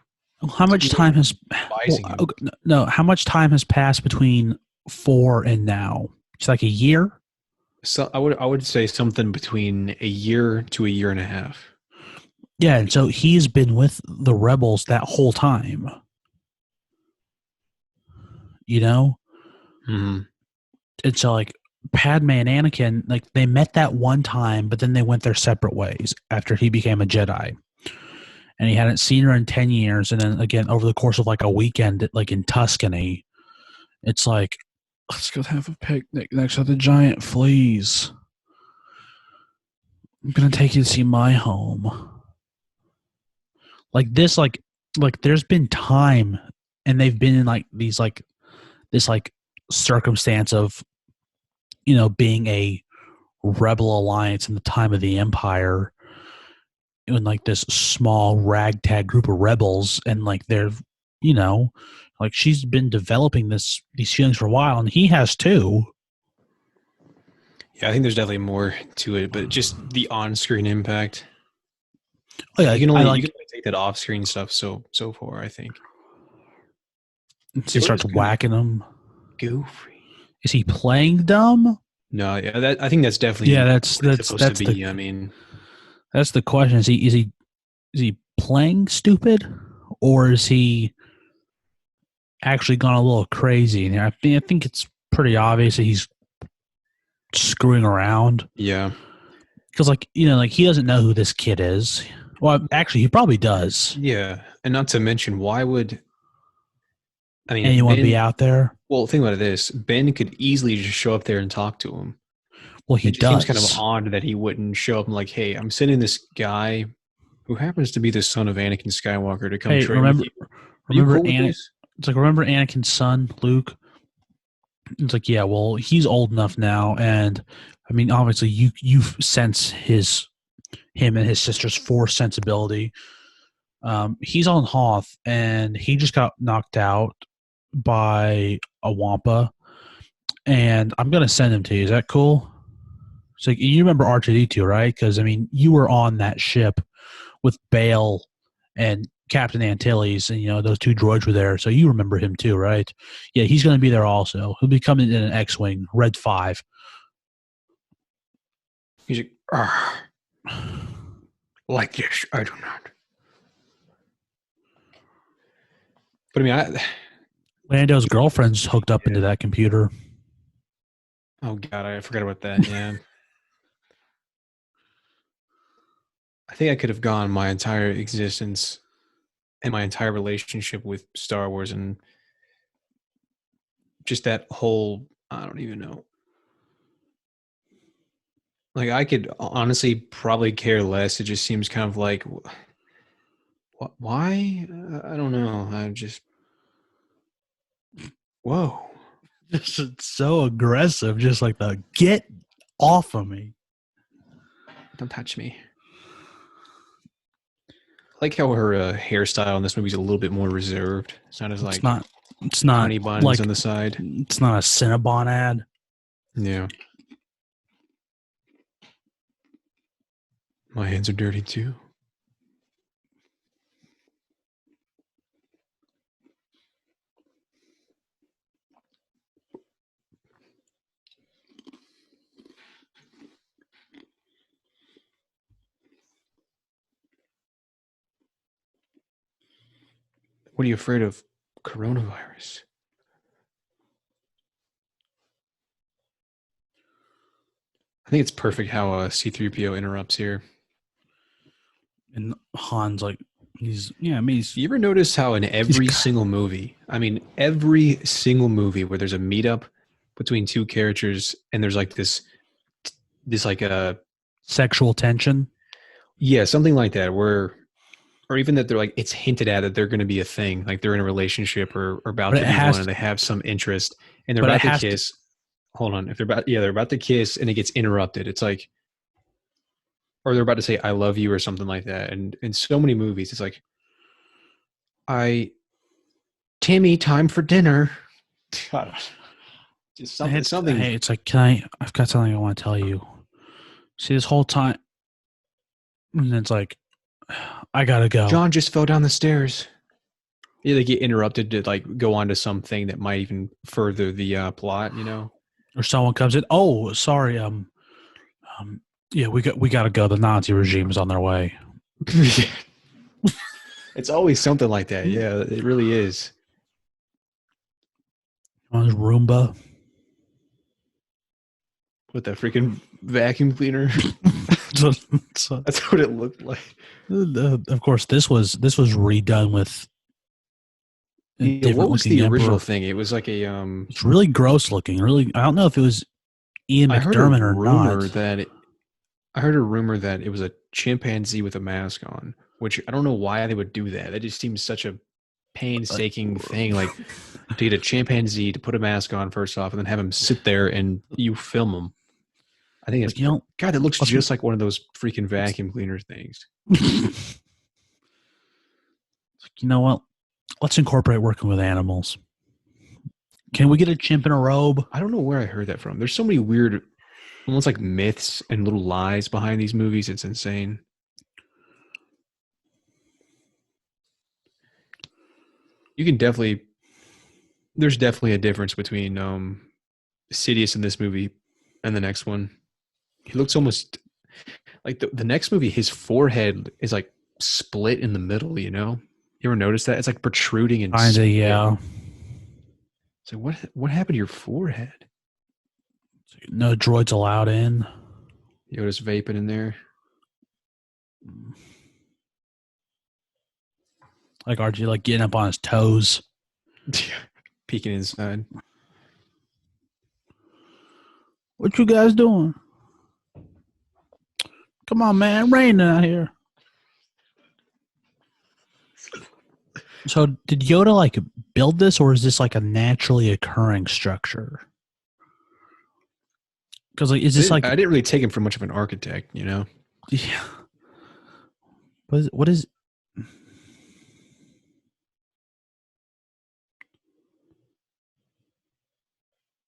how much time has Advising him. no, how much time has passed between 4 and now? It's like a year. So I would say something between a year to a year and a half. Yeah, and so he's been with the rebels that whole time. You know? Mm-hmm. And so like Padme and Anakin, like they met that one time, but then they went their separate ways after he became a Jedi. And he hadn't seen her in 10 years. And then again, over the course of like a weekend, like in Tuscany, it's like, let's go have a picnic next to the giant fleas. I'm going to take you to see my home. Like this, like there's been time and they've been in like these, like this, like circumstance of, being a rebel alliance in the time of the Empire in like this small ragtag group of rebels, and like they're like she's been developing these feelings for a while, and he has too. Yeah, I think there's definitely more to it, but just the on-screen impact Oh yeah, You can I only like. you can only take that off screen stuff so far. I think. He starts whacking him. Goofy. Is he playing dumb? No, yeah, that I think that's Yeah, definitely that's what it's that's supposed to that's be. the I mean, that's the question. Is he playing stupid, or is he actually gone a little crazy? And I think it's pretty obvious that he's screwing around yeah, because, like, like he doesn't know who this kid is. Well, actually, he probably does. yeah, and not to mention, why would I mean Anyone be Ben? out there? Well, think about this. Ben could easily just show up there and talk to him. Well, he It just seems kind of does. odd that he wouldn't show up and like, hey, I'm sending this guy who happens to be the son of Anakin Skywalker to come Hey, train with you. Are you remember cool with this? It's like, remember Anakin's son, Luke? It's like, yeah, well, he's old enough now, and I mean, obviously, you sense him and his sister's Force sensibility. He's on Hoth, and he just got knocked out by a Wampa, and I'm gonna send him to you. Is that cool? So you remember R2D2, right? Because I mean, you were on that ship with Bale and Captain Antilles, and those two droids were there, so you remember him too, right? Yeah, he's going to be there also. He'll be coming in an X-wing, Red 5. He's like this, I do not. But I mean, Lando's girlfriend's hooked up into that computer. oh god, I forgot about that. Yeah, I think I could have gone my entire existence and my entire relationship with Star Wars and just that whole. I don't even know. Like I could honestly probably care less. It just seems kind of like, why? I don't know. I just, whoa. Just so aggressive, just like the get off of me. Don't touch me. I like how her hairstyle in this movie is a little bit more reserved. It's not as like it's not honey buns like on the side. It's not a Cinnabon ad. Yeah. My hands are dirty too. What are you afraid of? Coronavirus. I think it's perfect how C-3PO interrupts here. And Han's like, I mean, You ever notice how in every single movie, I mean, every single movie where there's a meetup between two characters and there's like this like a sexual tension? Yeah, something like that, or even that they're like, it's hinted at that they're going to be a thing, like they're in a relationship or about to be one, and they have some interest, and they're about to kiss. Hold on, if they're about to kiss, and it gets interrupted. It's like, or they're about to say "I love you" or something like that. And in so many movies, it's like, Timmy, time for dinner. God, just something. Hey, it's like, I've got something I want to tell you. See, this whole time, and it's like, I gotta go. John just fell down the stairs. Yeah, they get interrupted to like go on to something that might even further the plot, Or someone comes in. Oh, sorry. Yeah, we gotta go. The Nazi regime is on their way. It's always something like that. Yeah, it really is. On Roomba. With that freaking vacuum cleaner. That's what it looked like. Of course, this was redone with. What was the original thing? It was like a It's really gross looking. Really, I don't know if it was Ian McDermott or not. I heard a rumor that it was a chimpanzee with a mask on, which I don't know why they would do that. That just seems such a painstaking thing, like to get a chimpanzee to put a mask on first off, and then have him sit there and you film him. I think it's God. It looks just like one of those freaking vacuum cleaner things. You know what? Let's incorporate working with animals. Can we get a chimp in a robe? I don't know where I heard that from. There's so many weird, almost like myths and little lies behind these movies. It's insane. You can definitely. There's definitely a difference between Sidious in this movie and the next one. He looks almost like the next movie. His forehead is like split in the middle. You know, you ever notice that? It's like protruding and Kinda, split. yeah. So what happened to your forehead? No droids allowed in. Yoda's vaping in there. Like RG, like getting up on his toes. Peeking inside. What you guys doing? Come on, man, raining out here. So, did Yoda like build this, or is this like a naturally occurring structure? Because like, is this like? I didn't really take him for much of an architect, you know. Yeah. What is?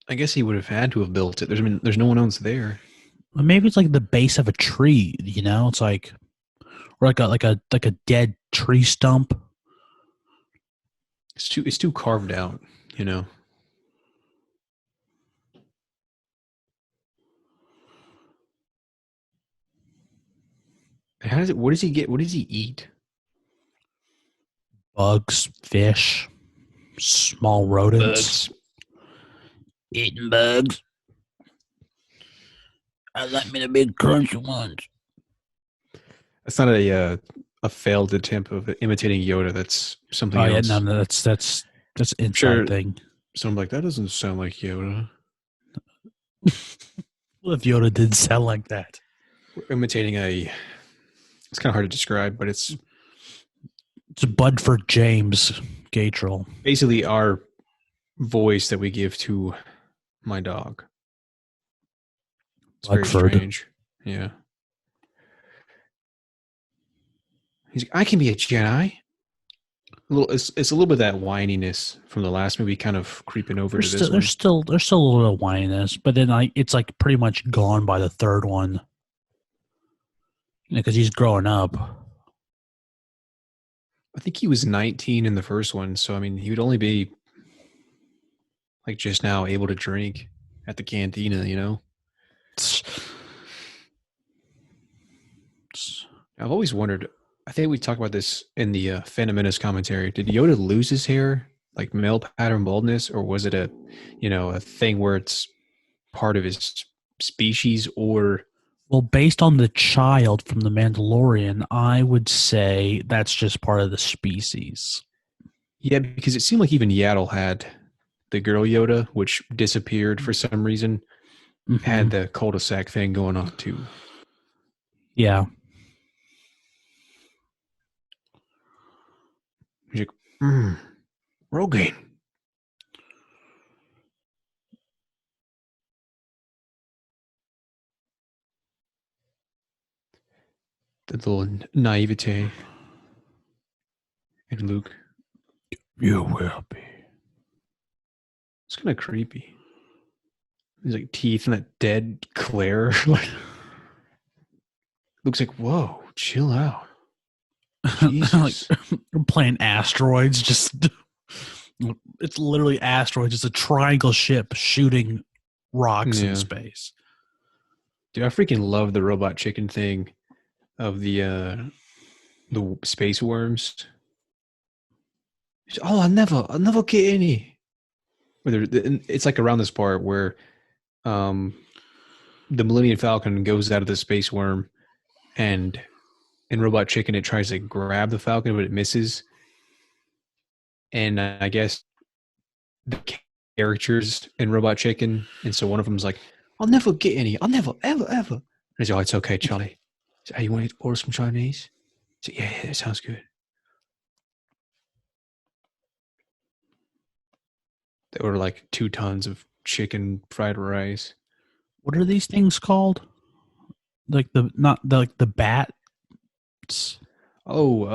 I guess he would have had to have built it. There's no one else there. Maybe it's like the base of a tree. You know, it's like, or like a dead tree stump. It's too carved out, you know. How does it? What does he get? What does he eat? Bugs, fish, small rodents. Bugs. Eating bugs. I like me the big crunchy ones. That's not a failed attempt of imitating Yoda. That's something else. Yeah, no, that's inside Sure. thing. So I'm like, that doesn't sound like Yoda. What if Yoda did sound like that? We're imitating it's kind of hard to describe, but it's Budford James Gatrell. basically our voice that we give to my dog. It's very Budford. strange. Yeah. He's like, I can be a Jedi. It's a little bit of that whininess from the last movie kind of creeping over to this one. There's still a little bit of whininess, but then it's like pretty much gone by the third one. Because he's growing up. I think he was 19 in the first one, so I mean, he would only be like just now able to drink at the cantina, you know. I've always wondered. I think we talked about this in the Phantom Menace commentary. Did Yoda lose his hair, like male pattern baldness, or was it a thing where it's part of his species? Or well, based on the child from the Mandalorian, I would say that's just part of the species. Yeah, because it seemed like even Yaddle had the girl Yoda, which disappeared for some reason. Mm-hmm. Had the cul-de-sac thing going on too. Yeah. He's like, Rogaine. The little naivete. And Luke. You will be. It's kind of creepy. There's like teeth and that dead Claire. Looks like, whoa, chill out. Like playing asteroids, just it's literally asteroids. It's a triangle ship shooting rocks in space. Dude, I freaking love the robot chicken thing of the space worms. Oh, I'll never get any. It's like around this part where the Millennium Falcon goes out of the space worm, and in Robot Chicken it tries to grab the Falcon, but it misses. And I guess the characters in Robot Chicken, and so one of them's like, I'll never get any. I'll never, ever. And he's like, oh, it's okay, Charlie. So, hey, you want to order some Chinese? So, yeah, that sounds good. They order like 2 tons of chicken fried rice. What are these things called? Like the bats? Oh,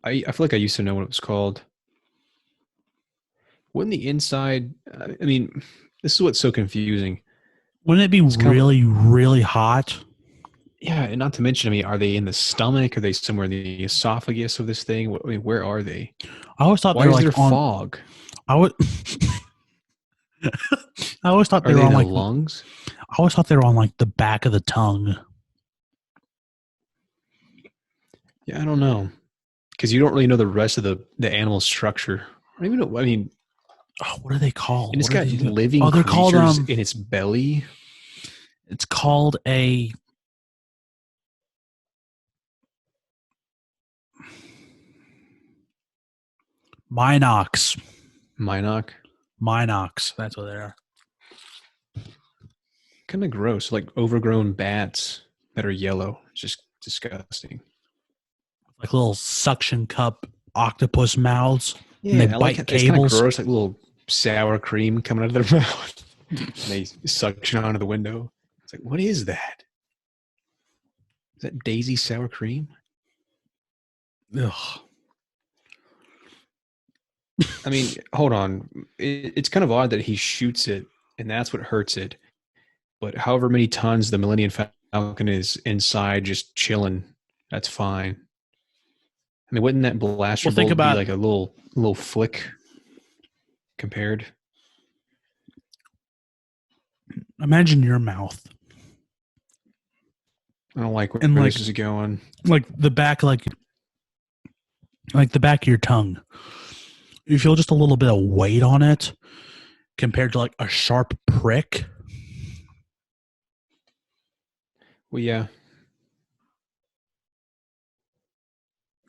I feel like I used to know what it was called. Wouldn't the inside? I mean, this is what's so confusing. Wouldn't it be really hot? Yeah, and not to mention, I mean, are they in the stomach? Are they somewhere in the esophagus of this thing? I mean, where are they? I always thought they Why were is like there on. fog? I would. I always thought Are they were they in on the like. lungs? I always thought they were on like the back of the tongue. Yeah, I don't know. Because you don't really know the rest of the animal structure. I don't even know. I mean, Oh, what are they called? and it's What are got these? living Oh, they're called creatures in its belly. It's called a. Minox. Minoc. Minox. That's what they are. Kind of gross. Like overgrown bats that are yellow. It's just disgusting. Like little suction cup octopus mouths. And Yeah, they I like bite it. It's kind of cables. gross, like little sour cream coming out of their mouth. And they suction onto the window. It's like, what is that? Is that Daisy sour cream? Ugh. I mean, hold on. It's kind of odd that he shoots it and that's what hurts it. But however many tons the Millennium Falcon is inside just chilling, that's fine. I mean, wouldn't that blaster Well, think bolt be about like a little flick compared? imagine your mouth I don't like where and like this is going. the back like the back of your tongue. You feel just a little bit of weight on it compared to like a sharp prick. Well, yeah.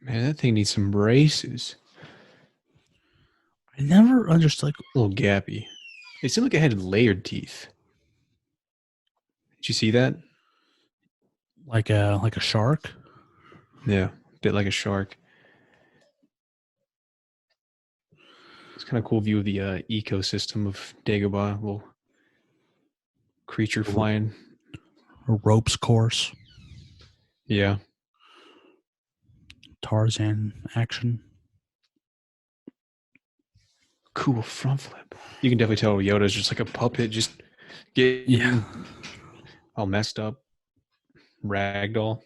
Man, that thing needs some braces. I never understood. A little gappy. It seemed like it had layered teeth. Did you see that? Like a shark. Yeah, a bit like a shark. It's kind of cool view of the ecosystem of Dagobah. Little creature flying. A ropes course. Yeah. Tarzan action. Cool front flip. You can definitely tell Yoda's just like a puppet, just getting all messed up. Ragdoll.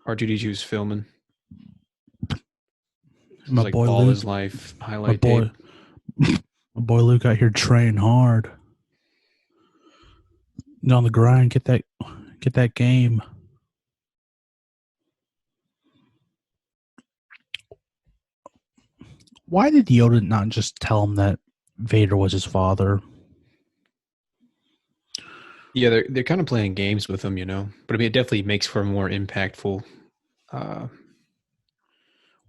R2D2's filming. My Like boy all Luke. his life My highlight boy. tape. My boy Luke out here training hard. Get on the grind. Get that game. Why did Yoda not just tell him that Vader was his father? Yeah, they're kind of playing games with him, you know. But I mean, it definitely makes for a more impactful. I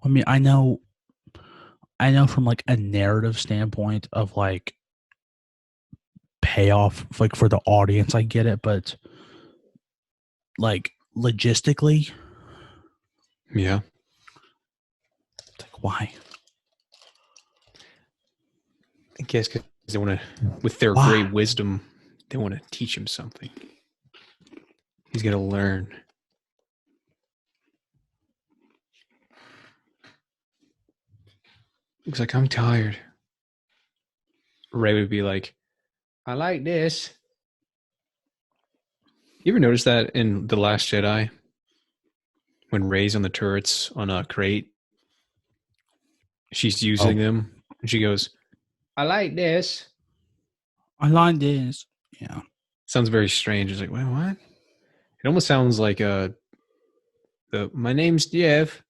mean, I know from like a narrative standpoint of like payoff, like for the audience, I get it, but like logistically, Yeah, it's like why? I guess because they want to, with their Why? great wisdom, they want to teach him something. He's gonna learn. Looks like I'm tired. Ray would be like, I like this. You ever notice that in The Last Jedi? When Ray's on the turrets on a crate, she's using them and she goes, I like this. I like this. Yeah. Sounds very strange. It's like, wait, what? It almost sounds like my name's Jeff.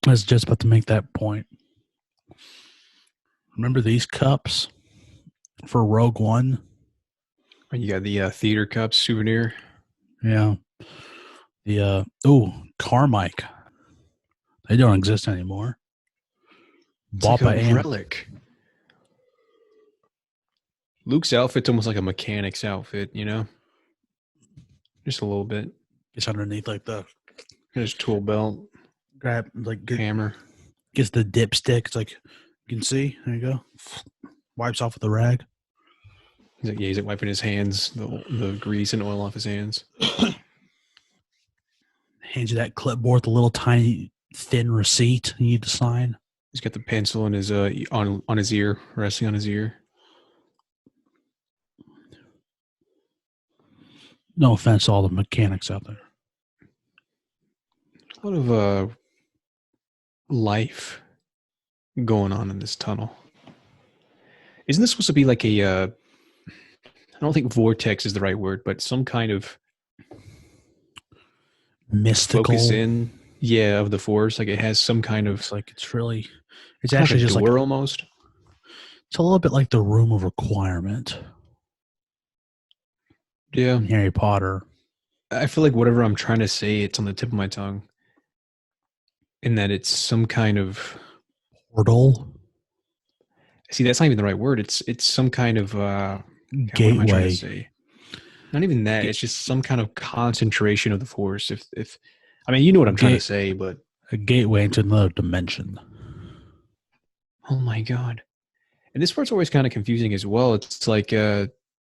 I was just about to make that point. Remember these cups for Rogue One? You got the theater cup souvenir. Yeah. The Carmike. They don't exist anymore. It's like Bought a by relic. Luke's outfit's almost like a mechanic's outfit, you know? Just a little bit. It's underneath like the His tool belt, grab like hammer. gets the dipstick. It's like you can see. There you go. Wipes off with the rag. He's like wiping his hands, the grease and oil off his hands. Hands you that clipboard with a little tiny thin receipt you need to sign. He's got the pencil in his on his ear, resting on his ear. No offense to all the mechanics out there. A lot of life going on in this tunnel. Isn't this supposed to be like a? I don't think vortex is the right word, but some kind of Mystical. focus in, yeah, of the force. Like it has some kind of. It's like it's really. It's Kind of actually like a just like door almost. it's a little bit like the Room of Requirement Yeah, in Harry Potter. I feel like whatever I'm trying to say, it's on the tip of my tongue, in that it's some kind of. Portal. See, that's not even the right word. It's some kind of. God, what am I trying to Gateway. say? Not even that. Ga- It's just some kind of concentration of the force. If I mean, you know what I'm trying to say, but A gateway into another dimension. oh my god! And this part's always kind of confusing as well. It's like, did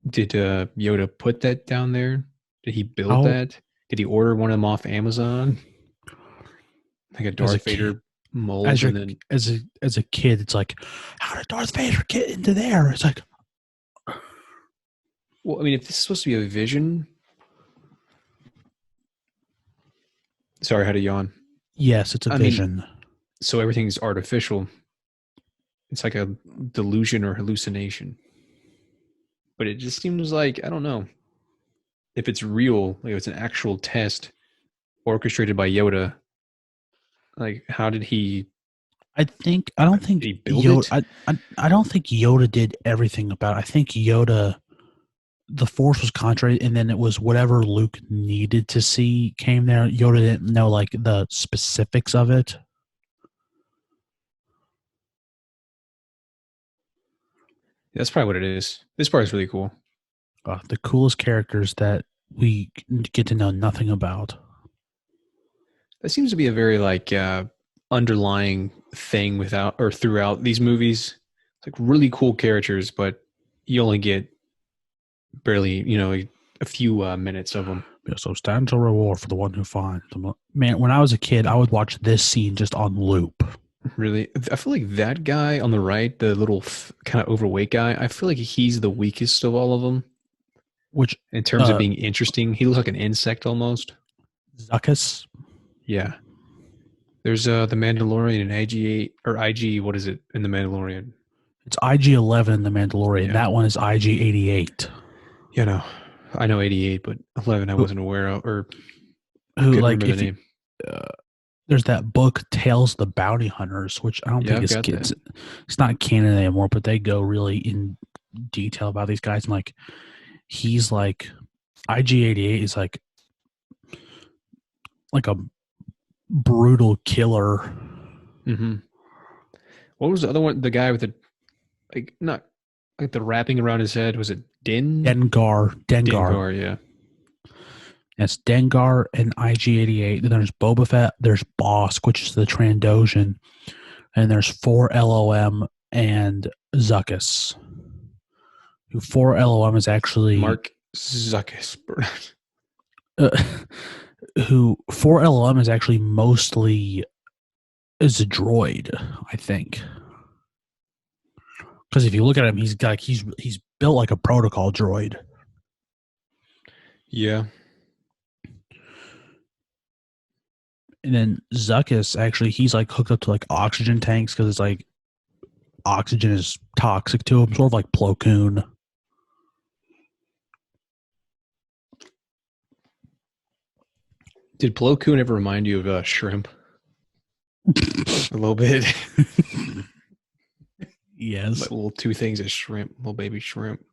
Yoda put that down there? Did he build How that? Did he order one of them off Amazon? Like a as a Darth kid, Vader mold, and then as a kid, it's like, how did Darth Vader get into there? It's like, well, I mean, if this is supposed to be a vision, sorry, I had to yawn. yes, it's a I mean, vision. so everything's artificial. It's like a delusion or hallucination. But it just seems like, I don't know, if it's real, like if it's an actual test orchestrated by Yoda. Like, how did he? I don't think Did he build Yoda. it? I don't think Yoda did everything about it. I think Yoda, the Force was contrary, and then it was whatever Luke needed to see came there. Yoda didn't know like the specifics of it. That's probably what it is. This part is really cool. The coolest characters that we get to know nothing about. That seems to be a very like underlying thing without or throughout these movies. It's like really cool characters, but you only get barely, a few minutes of them. Yeah, so stands a reward for the one who finds them. Man, when I was a kid, I would watch this scene just on loop. Really, I feel like that guy on the right, the little kind of overweight guy, I feel like he's the weakest of all of them Which in terms of being interesting. He looks like an insect almost. Zuckus? Yeah. There's the Mandalorian and IG8 or IG, what is it in the Mandalorian? It's IG-11 in The Mandalorian. Yeah. That one is IG-88. You know, I know 88, but 11 I wasn't aware of or Who couldn't like remember the if you, name. there's that book Tales of the Bounty Hunters, which I don't Yeah, think I've is got kids. that. It's not canon anymore, but they go really in detail about these guys. And like he's like IG-88 is like a brutal killer. Mm-hmm. What was the other one? The guy with the like not like the wrapping around his head. Was it Din? Dengar. Dengar, yeah. It's Dengar and IG-88. Then there's Boba Fett. There's Bosk, which is the Trandoshan. And there's 4-LOM and Zuckus. Who 4-LOM is actually Mark Zuckerberg. who 4-LOM is actually mostly is a droid, I think. Because if you look at him, he's built like a protocol droid. Yeah. And then Zuckus, actually, he's like hooked up to like oxygen tanks because it's like oxygen is toxic to him, sort of like Plo Koon. Did Plo Koon ever remind you of shrimp? A little bit. Yes. Like little two things of shrimp, little baby shrimp.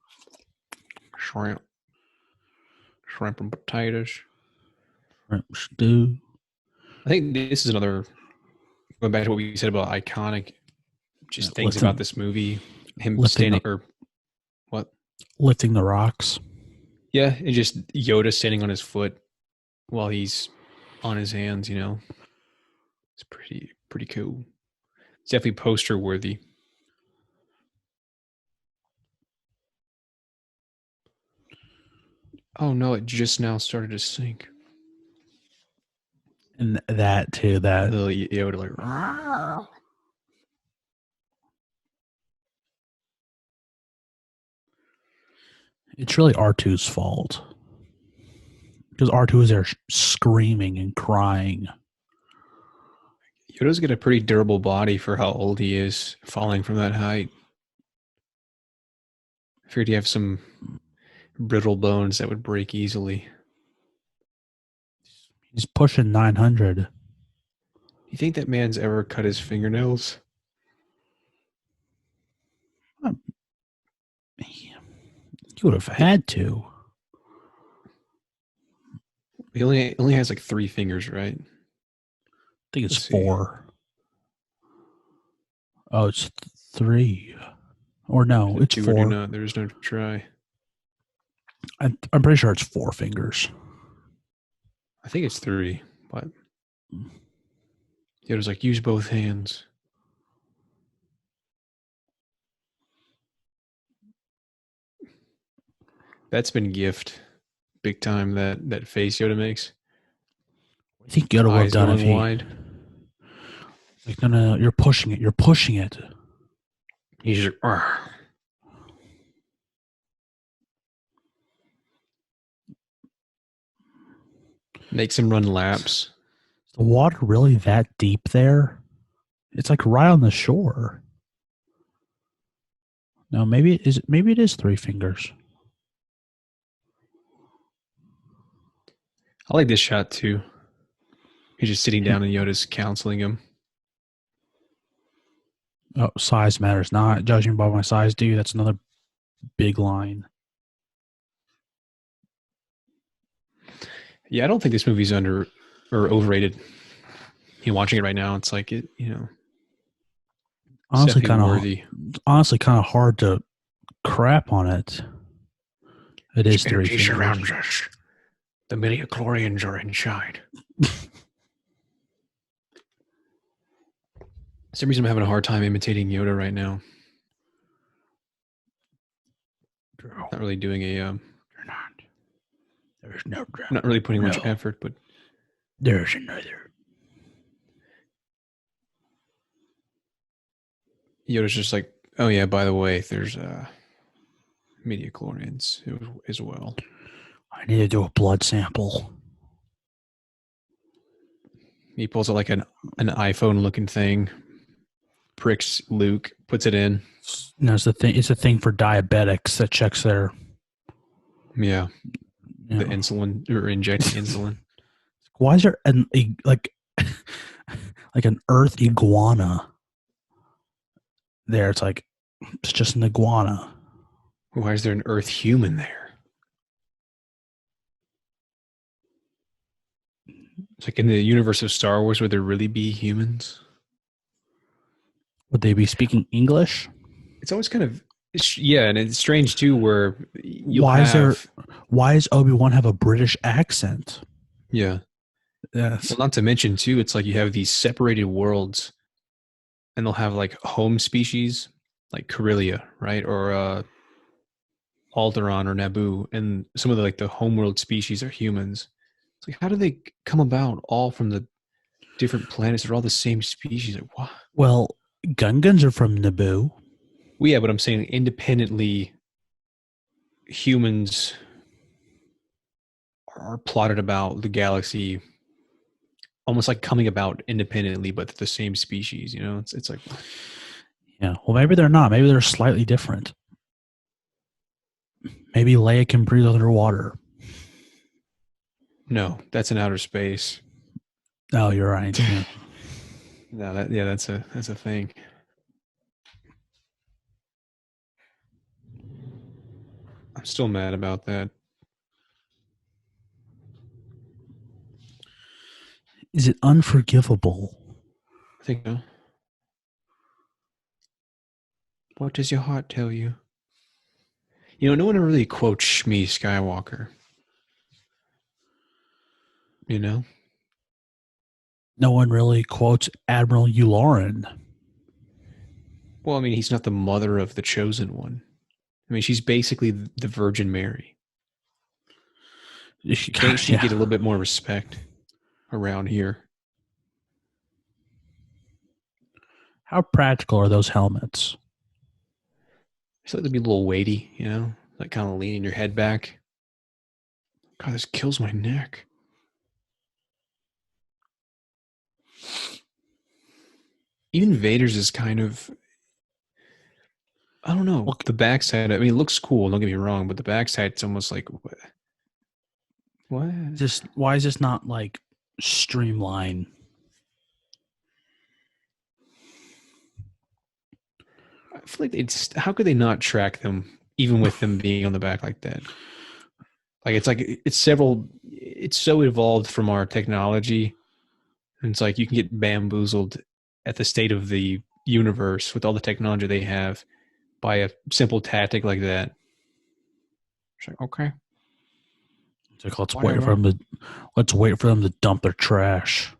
Shrimp and potatoes. Shrimp stew. I think this is another going back to what we said about iconic just things about this movie. Him standing or what? Lifting the rocks. Yeah, and just Yoda standing on his foot while he's on his hands, It's pretty cool. It's definitely poster worthy. Oh no, it just now started to sink. And that too, that little Yoda like Rawr. It's really R2's fault. Because R2 is there screaming and crying. Yoda's got a pretty durable body for how old he is, falling from that height. I figured you have some brittle bones that would break easily. He's pushing 900. Do you think that man's ever cut his fingernails? He would have had to. He only has like 3 fingers, right? I think it's Let's see. 4. Oh, it's 3. Or no, it's Do 4. or do not. There is no try. I'm pretty sure it's 4 fingers. I think it's 3, but Yoda's like, use both hands. That's been gift, big time. That face Yoda makes. I think Yoda would have Eyes done if going he. wide. Like, no, you're pushing it. You're pushing it. He's just, "Argh." Makes him run laps. Is the water really that deep there? It's like right on the shore. No, maybe it is 3 fingers. I like this shot too. He's just sitting down and Yoda's counseling him. Oh, size matters not. Judging by my size, dude, that's another big line. Yeah, I don't think this movie's under or overrated. Watching it right now, it's like it, Honestly, definitely kind of worthy. hard to crap on it. It is 3 Energy fingers. surrounds us. The midi-chlorians are inside. For some reason, I'm having a hard time imitating Yoda right now. Not really doing a. You're not. There's no doubt. Not really putting much No. effort, but There's another. Yoda's just like, oh yeah, by the way, there's midi-chlorians as well. I need to do a blood sample. He pulls out like an iPhone looking thing, pricks Luke, puts it in. No, it's a thing for diabetics that checks their. Yeah, You the know. insulin or injecting insulin. Why is there like an earth iguana? There, it's like it's just an iguana. Why is there an Earth human there? It's like in the universe of Star Wars, would there really be humans? Would they be speaking English? It's always kind of and it's strange too, where Why does Obi-Wan have a British accent? Yeah. Yes. Well, not to mention too, it's like you have these separated worlds, and they'll have like home species like Corellia, right, or Alderaan or Naboo, and some of the homeworld species are humans. It's like, how do they come about all from the different planets? They're all the same species. Like, what? Well, Gungans are from Naboo. Well, yeah, but I'm saying independently, humans are plotted about the galaxy, almost like coming about independently, but the same species. It's like, Yeah. Well, maybe they're not. Maybe they're slightly different. Maybe Leia can breathe underwater. no, that's in outer space. Oh, you're right. Yeah. No, that's a thing. I'm still mad about that. Is it unforgivable? I think no. What does your heart tell you? No one really quotes Shmi Skywalker. No one really quotes Admiral Yularen. Well, I mean, he's not the mother of the chosen one. I mean, she's basically the Virgin Mary. Can't she get a little bit more respect around here? How practical are those helmets? I feel like they'd be a little weighty, like kind of leaning your head back. God, this kills my neck. Even Vader's is kind of, I don't know. Look, The backside, I mean, it looks cool. Don't get me wrong, but the backside, it's almost like what? just why is this not like streamlined? I feel like how could they not track them, even with them being on the back like that? It's so evolved from our technology. And it's like you can get bamboozled at the state of the universe with all the technology they have by a simple tactic like that. It's like, okay. It's like let's Whatever. wait for them to dump their trash.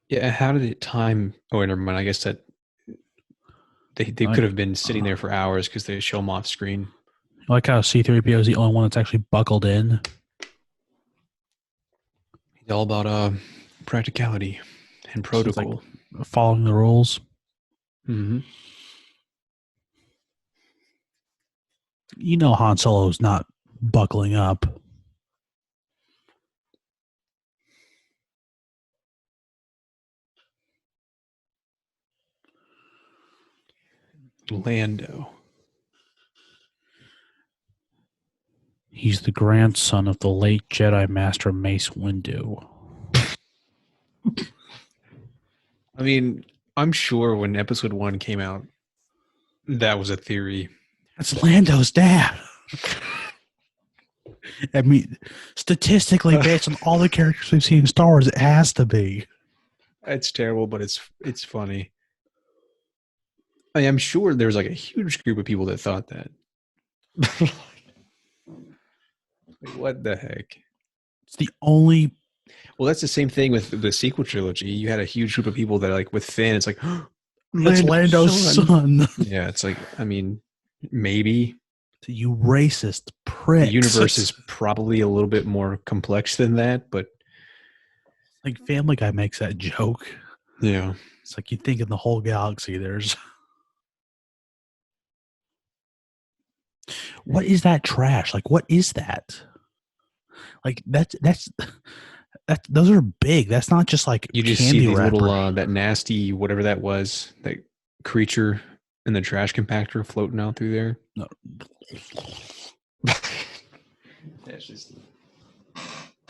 Yeah, how did it time? Oh, never mind. I guess that they could have been sitting there for hours because they show them off screen. I like how C-3PO is the only one that's actually buckled in. It's all about practicality and protocol. Like following the rules. Mm-hmm. You know Han Solo's not buckling up. Lando. He's the grandson of the late Jedi Master Mace Windu. I mean, I'm sure when Episode 1 came out, that was a theory. That's Lando's dad. I mean, statistically, based on all the characters we've seen in Star Wars, it has to be. It's terrible, but it's funny. I mean, I'm sure there's like a huge group of people that thought that. Like, what the heck? It's the only. Well, that's the same thing with the sequel trilogy. You had a huge group of people that, like, with Finn, it's like, That's Lando's son. Yeah, it's like, I mean, maybe. You racist prick. The universe is probably a little bit more complex than that, but. Like, Family Guy makes that joke. Yeah. It's like you think in the whole galaxy there's. What is that trash? Like, what is that? Like, that's those are big. That's not just like you just candy see the wrapper. little that nasty whatever that was, that creature in the trash compactor floating out through there. No. It's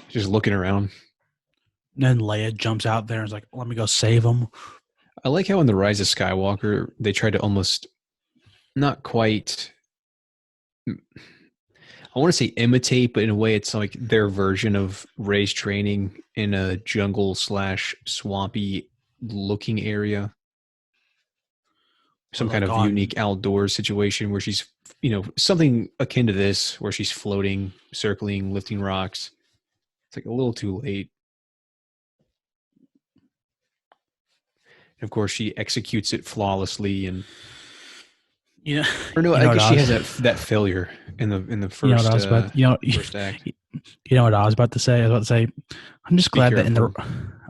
just looking around. And then Leia jumps out there and is like, "Let me go save him." I like how in the Rise of Skywalker they tried to almost not quite. I want to say imitate, but in a way it's like their version of Rey's training in a jungle / swampy looking area. Some kind of unique outdoors situation where she's, something akin to this, where she's floating, circling, lifting rocks. It's like a little too late. And of course, she executes it flawlessly, and or no, I guess she has that failure in the first. First act. You know what I was about to say? I was about to say, I'm just glad that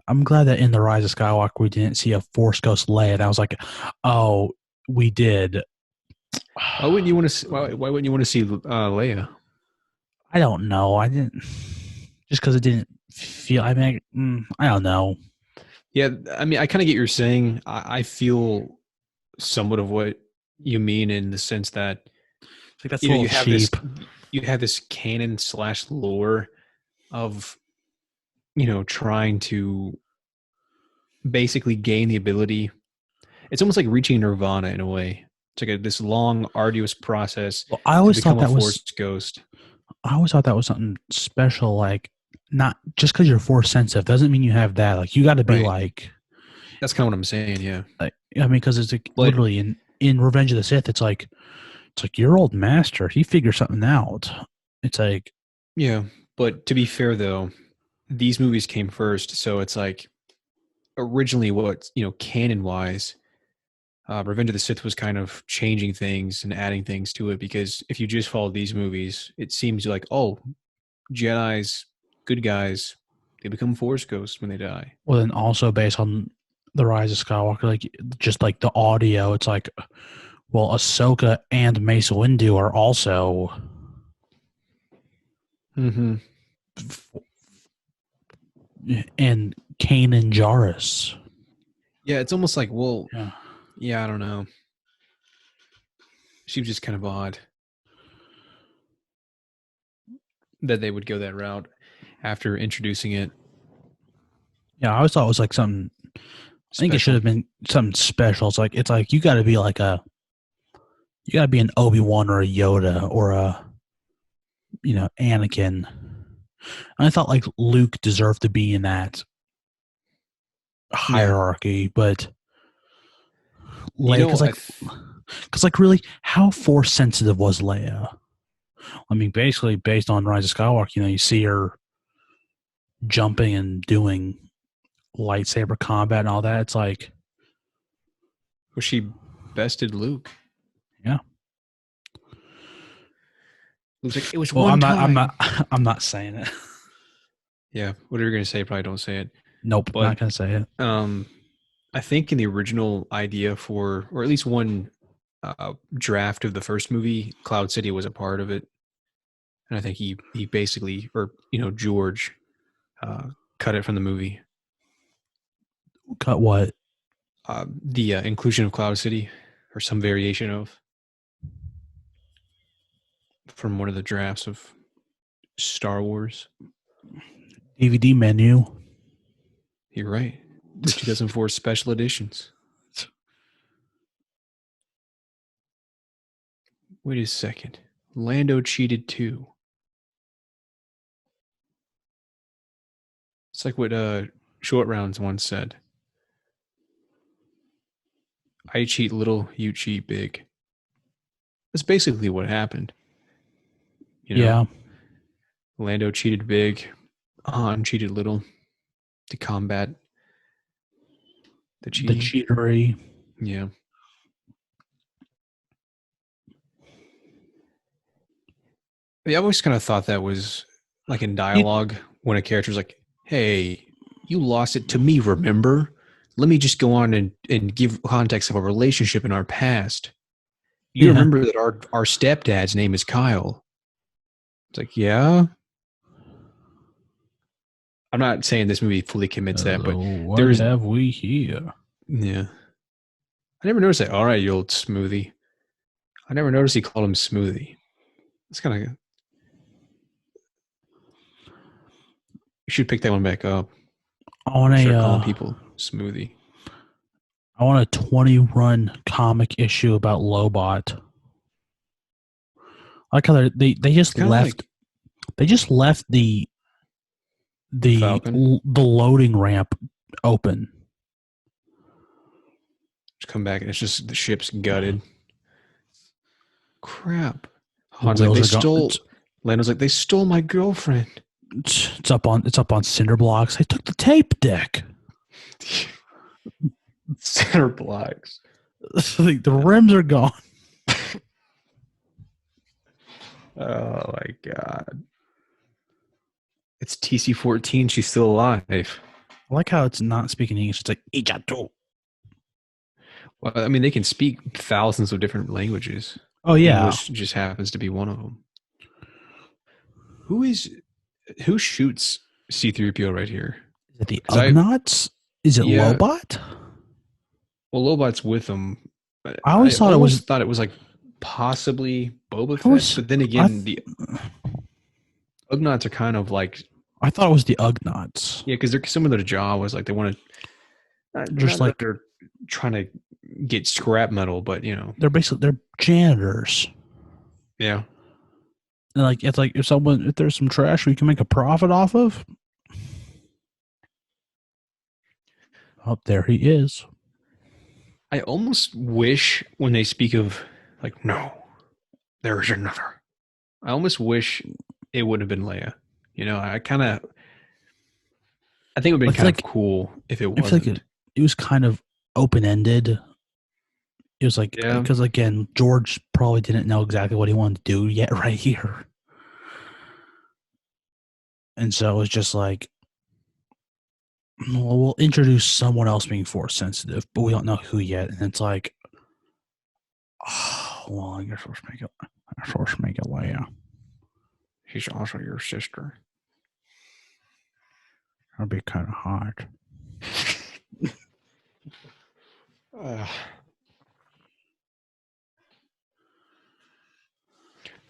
I'm glad that in the Rise of Skywalker we didn't see a Force Ghost Leia, and I was like, oh, we did. Why wouldn't you want to? Why wouldn't you want to see Leia? I don't know. I didn't. Just because it didn't feel. I mean, I don't know. Yeah, I mean, I kind of get what you're saying. I feel somewhat of what you mean in the sense that like that's you have this canon / lore of trying to basically gain the ability. It's almost like reaching nirvana in a way. It's like this long, arduous process. Well, I always thought that was ghost. I always thought that was something special. Like, not just because you're Force sensitive doesn't mean you have that. Like, you got to be like. That's kind of what I'm saying. Yeah. Like, I mean, because it's like literally in Revenge of the Sith, it's like your old master. He figured something out. It's like. Yeah, but to be fair though, these movies came first, so it's like originally what canon wise. Revenge of the Sith was kind of changing things and adding things to it, because if you just follow these movies, it seems like, oh, Jedi's good guys, they become Force ghosts when they die. Well, then also based on the Rise of Skywalker, like just like the audio, it's like, well, Ahsoka and Mace Windu are also. Mm-hmm. And Kanan Jarrus. Yeah, it's almost like, well, Yeah. yeah, I don't know. She was just kind of odd that they would go that route after introducing it. Yeah, I always thought it was like something. I think it should Special. have been something special. It's like you got to be like you got to be an Obi-Wan or a Yoda or a Anakin. And I thought like Luke deserved to be in that hierarchy, but Leia, because like really, how force sensitive was Leia? I mean, basically based on Rise of Skywalker, you see her jumping and doing lightsaber combat and all that. It's like, well, she bested Luke. yeah. Luke's like, it was Well, one I'm time. I'm not saying it. Yeah, whatever you're gonna say, probably don't say it. Nope, But not gonna say it. I think in the original idea for, or at least one draft of the first movie, Cloud City was a part of it, and I think he basically, or George, cut it from the movie. Cut what? The inclusion of Cloud City, or some variation of, from one of the drafts of Star Wars. DVD menu. You're right. The 2004 special editions. Wait a second. Lando cheated too. It's like what Short Rounds once said. I cheat little, you cheat big. That's basically what happened. Yeah. Lando cheated big, Han cheated little to combat the cheating. The cheatery. Yeah. I always kind of thought that was like in dialogue when a character's like, hey, you lost it to me, remember? Let me just go on and give context of a relationship in our past. You remember that our stepdad's name is Kyle. It's like, yeah. I'm not saying this movie fully commits that, but what have we here? Yeah. I never noticed that. All right, you old smoothie. I never noticed he called him Smoothie. It's kind of. You should pick that one back up. I want start calling people Smoothie. I want a 20-run comic issue about Lobot. I like how they just left. They just left the loading ramp open. Just come back and it's just the ship's gutted. Crap. Han's like, they stole. Lando's like, they stole my girlfriend. It's up on cinder blocks. They took the tape deck. Cinder blocks. The rims are gone. Oh my god. It's TC-14. She's still alive. I like how it's not speaking English. It's like Ijato. Well, I mean, they can speak thousands of different languages. Oh yeah, English just happens to be one of them. Who shoots C-3PO right here? Is it the Ugnaughts? Is it Lobot? Well, Lobot's with them. I always thought it was like possibly Boba Fett, but then again, the Ugnaughts are kind of like. I thought it was the Ugnaughts. Yeah, because some of their job was like they want to. Just like they're trying to get scrap metal, but they're janitors. Yeah. And like it's like if there's some trash we can make a profit off of. Oh, there he is. I almost wish when they speak of like, no, there's another. I almost wish it would have been Leia. I think it would have been kind of cool if it wasn't. Like it was kind of open-ended. It was like, because again, George probably didn't know exactly what he wanted to do yet right here. And so it was just like, well, we'll introduce someone else being force sensitive, but we don't know who yet. And it's like, oh, well, I guess we'll make it Leia. She's also your sister. That'd be kind of hard.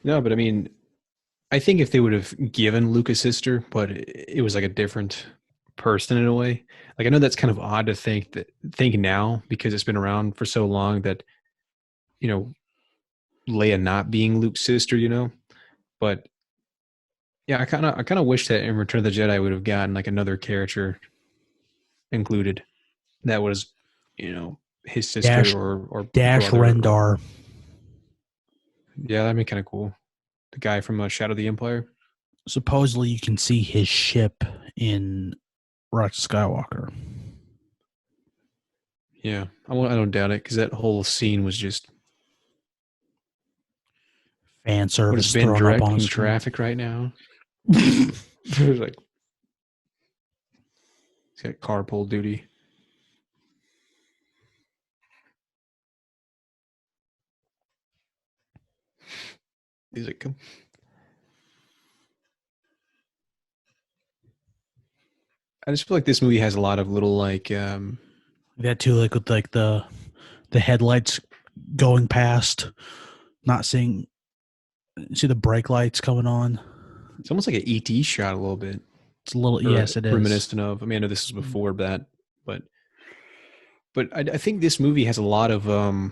No, but I mean, I think if they would have given Luke a sister, but it was like a different person in a way. Like I know that's kind of odd to think now because it's been around for so long that you know Leia not being Luke's sister, But yeah, I kind of wish that in Return of the Jedi would have gotten like another character included that was, his sister Dash or Dash brother or Rendar. yeah, that'd be kind of cool. The guy from Shadow of the Empire. Supposedly, you can see his ship in Rise of Skywalker. Yeah, I don't doubt it because that whole scene was just Fan what is service Ben thrown up on directing screen. traffic right now? It was like he's got carpool duty. He's like, come. I just feel like this movie has a lot of little like That too, like with like the headlights going past, not seeing see the brake lights coming on. it's almost like an ET shot a little bit. It's a little Or yes, it is. reminiscent of. I mean, I know this is before that, but I think this movie has a lot of I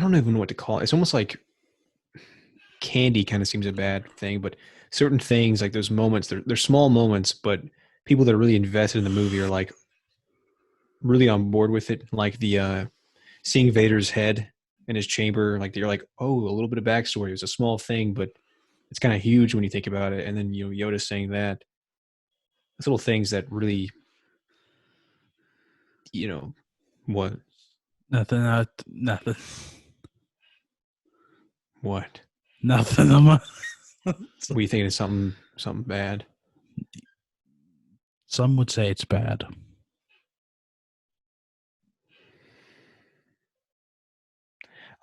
don't even know what to call it. It's almost like candy kind of seems a bad thing, but certain things like those moments, they're small moments, but people that are really invested in the movie are like really on board with it. Like the seeing Vader's head in his chamber, like you're like, oh, a little bit of backstory. It was a small thing, but it's kind of huge when you think about it. And then Yoda saying that, it's little things that really, what Nothing. Nothing. what Nothing. were you thinking of something bad? Some would say it's bad.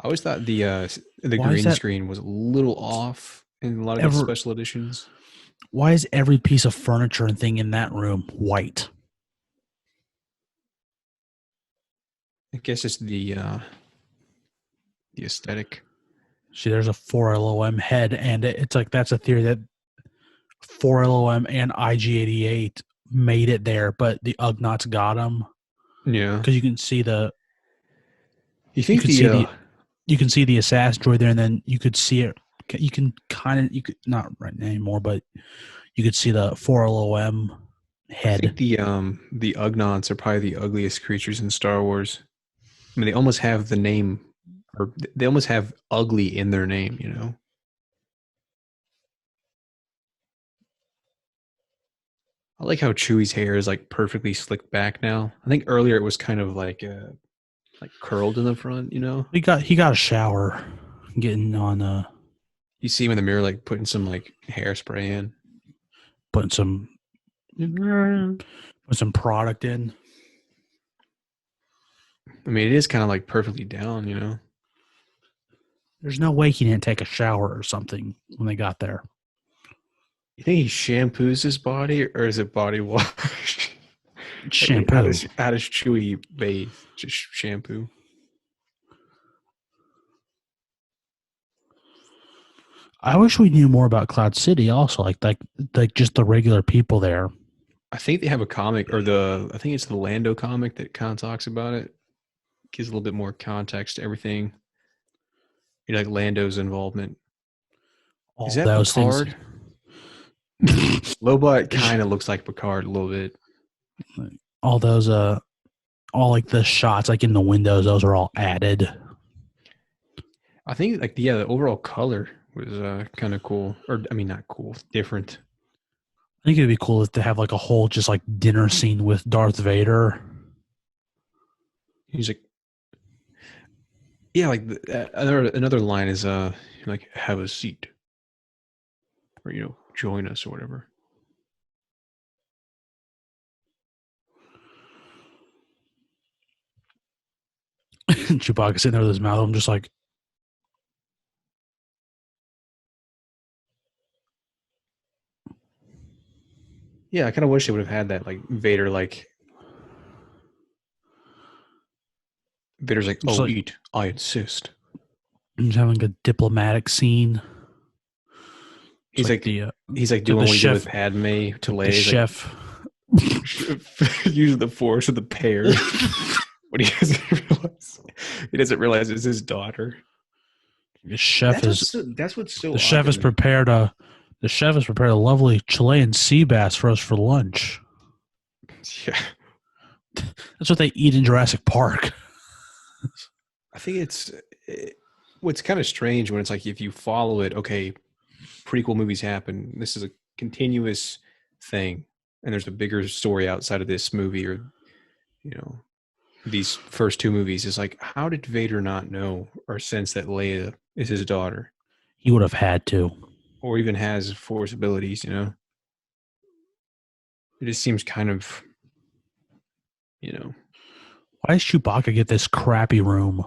I always thought the Why is green that screen was a little off in a lot of these ever? special editions. Why is every piece of furniture and thing in that room white? I guess it's the aesthetic. See, there's a 4LOM head, and it's like that's a theory that 4LOM and IG-88 made it there, but the Ugnaughts got them Yeah. because you can see the You think the you can see the assassin droid there, and then you could see it. You can not right anymore, but you could see the 4LOM I head. think the Ugnaughts are probably the ugliest creatures in Star Wars. I mean, they almost have the name, or they almost have ugly in their name. I like how Chewie's hair is like perfectly slicked back now. I think earlier it was kind of like curled in the front. He got a shower, getting on You see him in the mirror like putting some like hairspray in. putting some product in. I mean, it is kind of like perfectly down. There's no way he didn't take a shower or something when they got there. You think he shampoos his body or is it body wash? Shampoo. How does Chewie bathe? Just shampoo. I wish we knew more about Cloud City. Also, like just the regular people there. I think they have a comic, or I think it's the Lando comic that kind of talks about it. Gives a little bit more context to everything. Like Lando's involvement. All Is that those Picard? things. Lobot kind of looks like Picard a little bit. All those all like the shots like in the windows, those are all added. I think like the overall color was kind of cool, or I mean not cool, different. I think it'd be cool if to have like a whole just like dinner scene with Darth Vader. He's like, yeah, like another line is like have a seat, or join us or whatever. Chewbacca sitting there with his mouth. I'm just like, Yeah, I kind of wish they would have had that, like Vader, Vader's like, Just "Oh, like eat, I insist." just having a diplomatic scene. It's He's like like, he's like the doing what he did with chef, Padme to the Leia. He's like, chef. using the Force with the pear. But he doesn't realize it's his daughter. The chef is That's what's so the odd chef to has me. prepared a lovely Chilean sea bass for us for lunch. Yeah, That's what they eat in Jurassic Park. I think what's kind of strange when it's like if you follow it. Okay, prequel movies happen. This is a continuous thing, and there's a bigger story outside of this movie, or you know, these first two movies. Is like, how did Vader not know or sense that Leia is his daughter, He would have had to. or even has Force abilities? It just seems kind of, you know, Why does Chewbacca get this crappy room?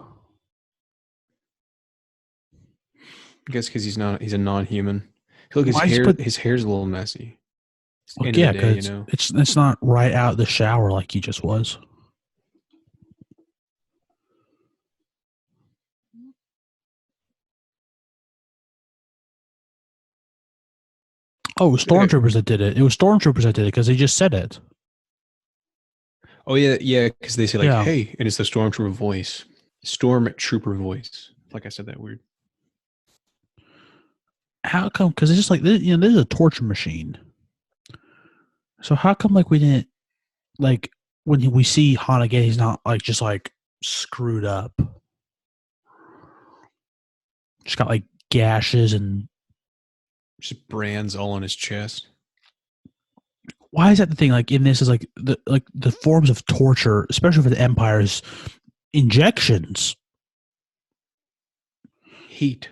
I guess because he's a non-human. Look, Why does he put? his hair's a little messy. It's the Well, end of the yeah, day, because it's not right out of the shower like he just was. Oh, it was Okay. stormtroopers that did it. It was stormtroopers that did it because they just said it. Oh yeah, yeah, because they say like, Yeah. "Hey," and it's the stormtrooper voice. Like I said that weird. How come? Because it's just like this is a torture machine. So how come like we didn't like when we see Han again? He's not like just like screwed up. Just got like gashes and Just brands all on his chest. why is that the thing? Like in this is like the forms of torture, especially for the Empire's injections. Heat.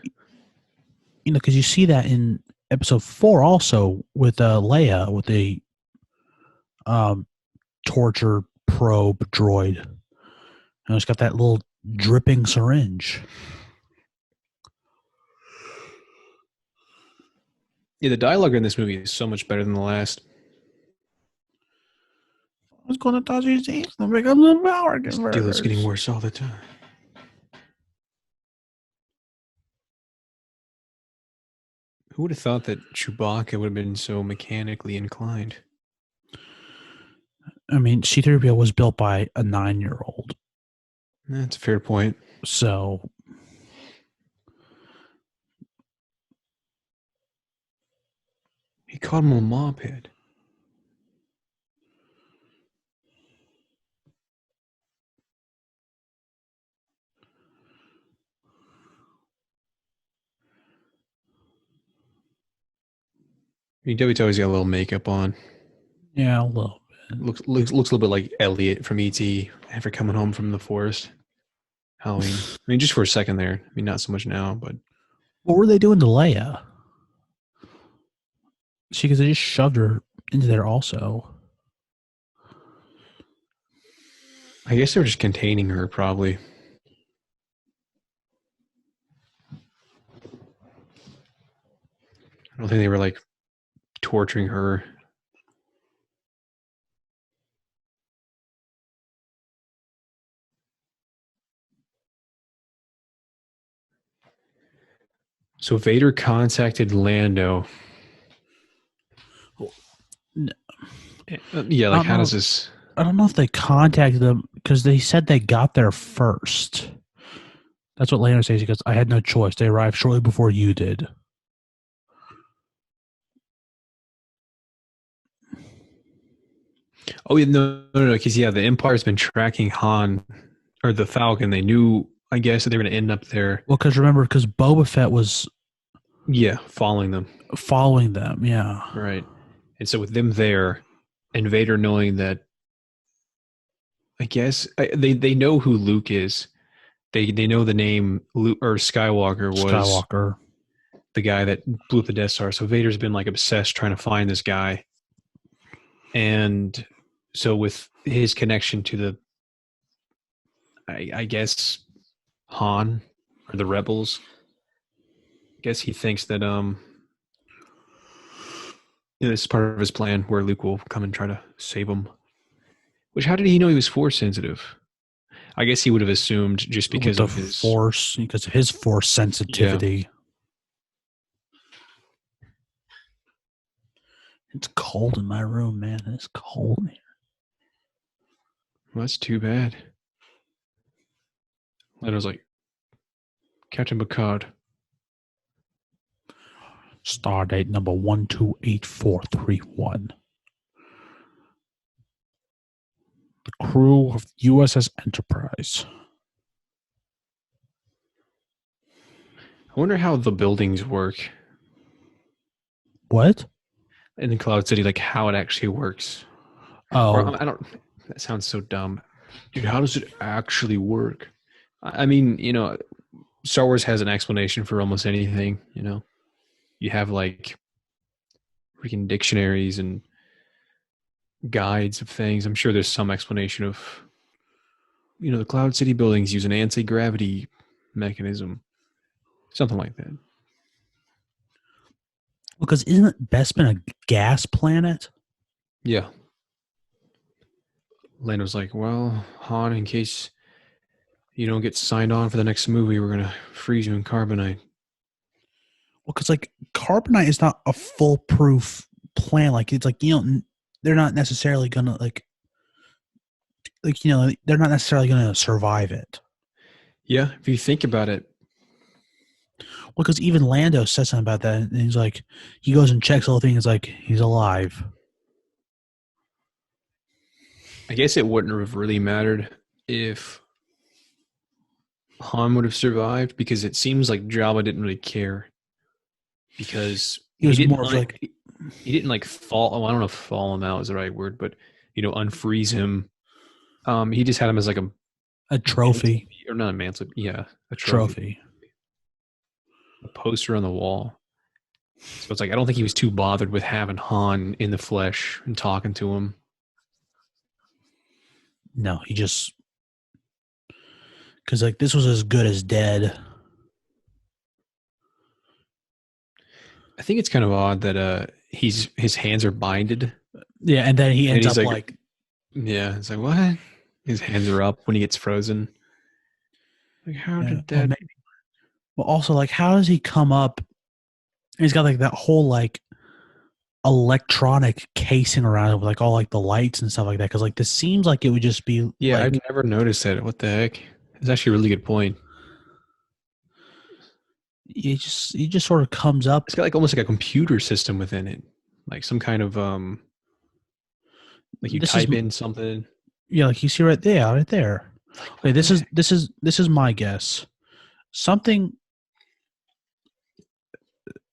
Because you see that in episode 4 also with Leia with the um, torture probe droid. And it's got that little dripping syringe. Yeah, the dialogue in this movie is so much better than the last. I was going to touch his teeth and become the power This deal is getting converters. worse all the time. Who would have thought that Chewbacca would have been so mechanically inclined? I mean, C-3PO was built by a 9-year-old. That's a fair point. So He called him a mophead. He definitely always got a little makeup on. yeah, a little bit. Looks a little bit like Elliot from E.T. after coming home from the forest. Halloween. I mean, just for a second there. I mean, not so much now, but What were they doing to Leia? See, because they just shoved her into there also. I guess they were just containing her, probably. I don't think they were like torturing her. So Vader contacted Lando. Yeah, I like don't how know. does this? I don't know if they contacted them because they said they got there first. That's what Lando says. He goes, "I had no choice. They arrived shortly before you did." Oh yeah, no, because yeah, the Empire's been tracking Han or the Falcon. They knew, I guess, that they were going to end up there. Well, because remember, because Boba Fett was Yeah, following them. following them. Yeah. Right. And so with them there, and Vader knowing that, I guess they know who Luke is. They know the name Luke or Skywalker was Skywalker. the guy that blew up the Death Star. So Vader's been like obsessed trying to find this guy. And so with his connection to the, I guess, Han or the rebels, I guess he thinks that This is part of his plan where Luke will come and try to save him. Which, how did he know he was force sensitive? I guess he would have assumed just with because the of his force, because of his force sensitivity. It's cold in my room, man. It's cold here. Well, that's too bad. Lando's like, Captain Picard. Stardate number 128431. The crew of USS Enterprise. I wonder how the buildings work What? in the Cloud City, like how it actually works. Oh, Or, I don't. That sounds so dumb, dude. How does it actually work? I mean, Star Wars has an explanation for almost anything. You have like freaking dictionaries and guides of things. I'm sure there's some explanation of, the Cloud City buildings use an anti-gravity mechanism, something like that. because isn't Bespin a gas planet? Yeah. Lando's like, well, Han, in case you don't get signed on for the next movie, we're gonna freeze you in carbonite. Well, because like carbonite is not a foolproof plan. Like it's like they're not necessarily gonna they're not necessarily gonna survive it. Yeah, if you think about it, Well, because even Lando says something about that, and he's like, he goes and checks the whole thing. It's like he's alive. I guess it wouldn't have really mattered if Han would have survived, because it seems like Jabba didn't really care, because He was didn't more of like he didn't like fall. Oh, I don't know if fall him out is the right word, but unfreeze him. He just had him as like a trophy. or not a mantle. Yeah, a trophy. A poster on the wall. So it's like I don't think he was too bothered with having Han in the flesh and talking to him. No, he just because like this was as good as dead. I think it's kind of odd that his hands are binded. Yeah, and then he ends up like yeah, it's like what? His hands are up when he gets frozen. Like how did that? Well, also like how does he come up? He's got like that whole like electronic casing around it with like all like the lights and stuff like that. Because like this seems like it would just be. Yeah, like, I've never noticed that. What the heck? It's actually a really good point. He just sort of comes up. It's got like almost like a computer system within it, like some kind of like you type in something. Yeah, like you see right there. Okay, this is my guess. Something,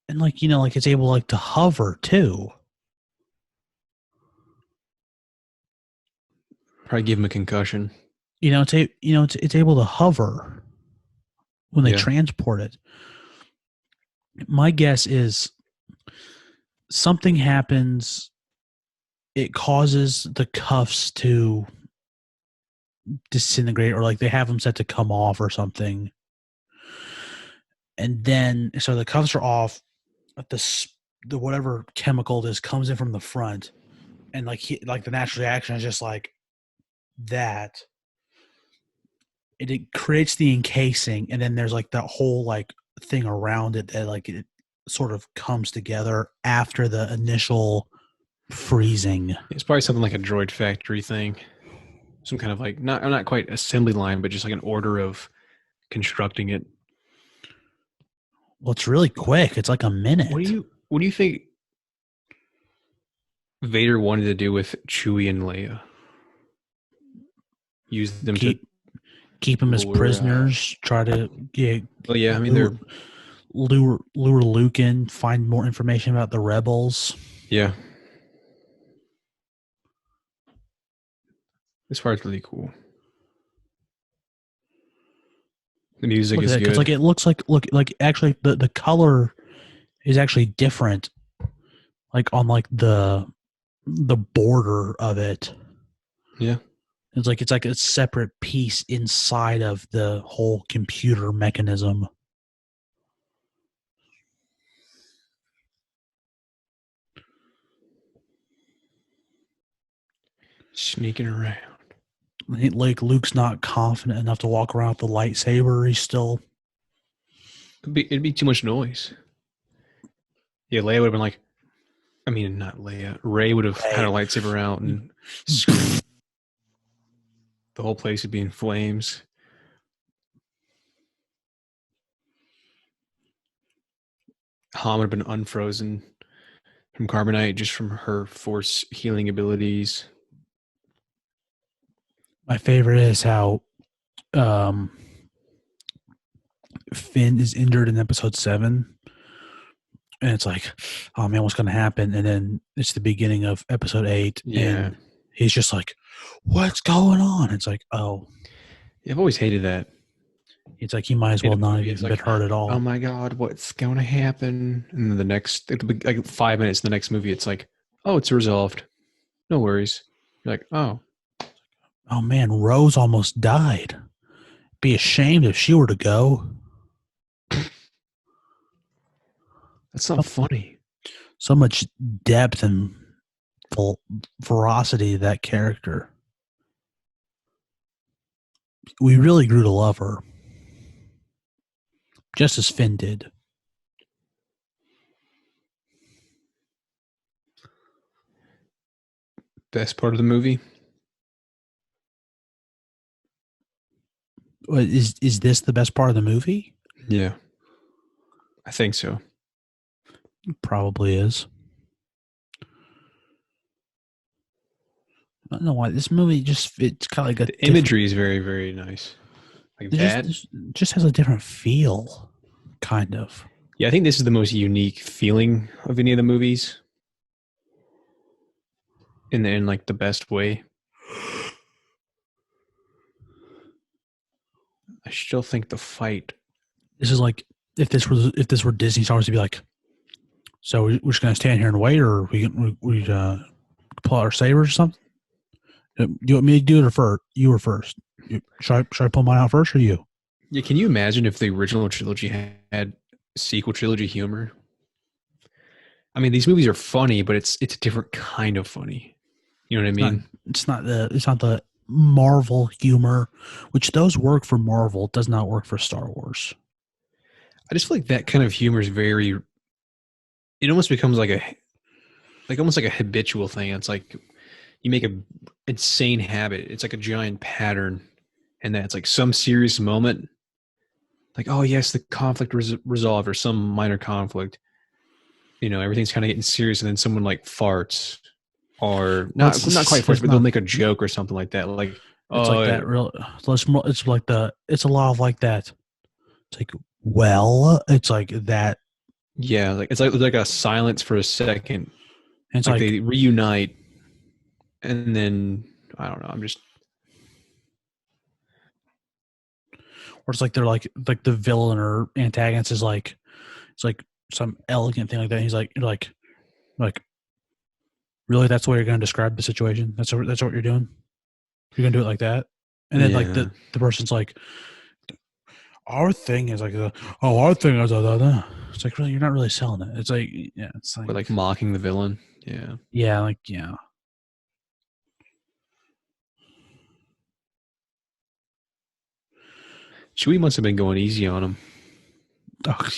and like like it's able like to hover too. Probably give him a concussion. It's able to hover when they transport it. My guess is something happens. It causes the cuffs to disintegrate, or like they have them set to come off or something. And then, so the cuffs are off, but the whatever chemical this comes in from the front, and like the natural reaction is just like that. It creates the encasing, and then there's like that whole like thing around it that like it sort of comes together after the initial freezing. It's probably something like a droid factory thing, some kind of like not quite assembly line, but just like an order of constructing it. Well, it's really quick. It's like a minute. What do you think Vader wanted to do with Chewie and Leia? Use them to keep them as prisoners. Try to Well, yeah, I mean they're lure Luke in, find more information about the rebels. Yeah. This part's really cool. The music is good. Like it looks like actually the color is actually different, like on like the border of it. Yeah. It's like a separate piece inside of the whole computer mechanism. Sneaking around. Like Luke's not confident enough to walk around with the lightsaber. He's still. It'd be too much noise. Yeah, Leia would have been like, I mean, not Leia. Ray would have had her lightsaber out and screamed. The whole place would be in flames. Han would have been unfrozen from carbonite just from her force healing abilities. My favorite is how Finn is injured in episode 7. And it's like, oh man, what's going to happen? And then it's the beginning of episode 8. Yeah. And he's just like, what's going on? It's like, oh. Yeah, I've always hated that. It's like he might as well not have even been hurt at all. Oh my God, what's going to happen? And then the next, like 5 minutes in the next movie, it's like, oh, it's resolved. No worries. You're like, oh. Oh man, Rose almost died. Be ashamed if she were to go. That's not funny. So much depth and ferocity to that character. We really grew to love her. Just as Finn did. Best part of the movie? Is this the best part of the movie? Yeah. I think so. Probably is. I don't know why this movie it's kind of like the imagery is very, very nice. Like that just has a different feel, kind of. Yeah, I think this is the most unique feeling of any of the movies. In like the best way. I still think the fight. This is like if this were Disney Star Wars, to be like, so we're just gonna stand here and wait, or we pull out our sabers or something. Do you want me to do it or first? You were first. Should I pull mine out first or you? Yeah, can you imagine if the original trilogy had sequel trilogy humor? I mean, these movies are funny, but it's a different kind of funny. You know what I mean? It's not the Marvel humor, which those work for Marvel, does not work for Star Wars. I just feel like that kind of humor is very. It almost becomes almost like a habitual thing. It's like you make a insane habit. It's like a giant pattern, and then it's like some serious moment, like, oh yes, the conflict resolved, or some minor conflict. You know, everything's kind of getting serious, and then someone like farts, or not quite farts, but they'll make a joke or something like that. Like, it's like that real. It's like it's a lot of like that. It's like, well, it's like that. Yeah, like it's like a silence for a second. And it's like they reunite, and then I don't know. I'm just. Or it's like they're like the villain or antagonist is like, it's like some elegant thing like that. He's like, you're like, really? That's the way you're going to describe the situation? That's what you're doing? You're going to do it like that? And then like the person's like, our thing is like, our thing is, it's like, really, you're not really selling it. It's like, yeah, it's like mocking the villain. Yeah. Yeah. Like, yeah. Chewie must have been going easy on him. Oh,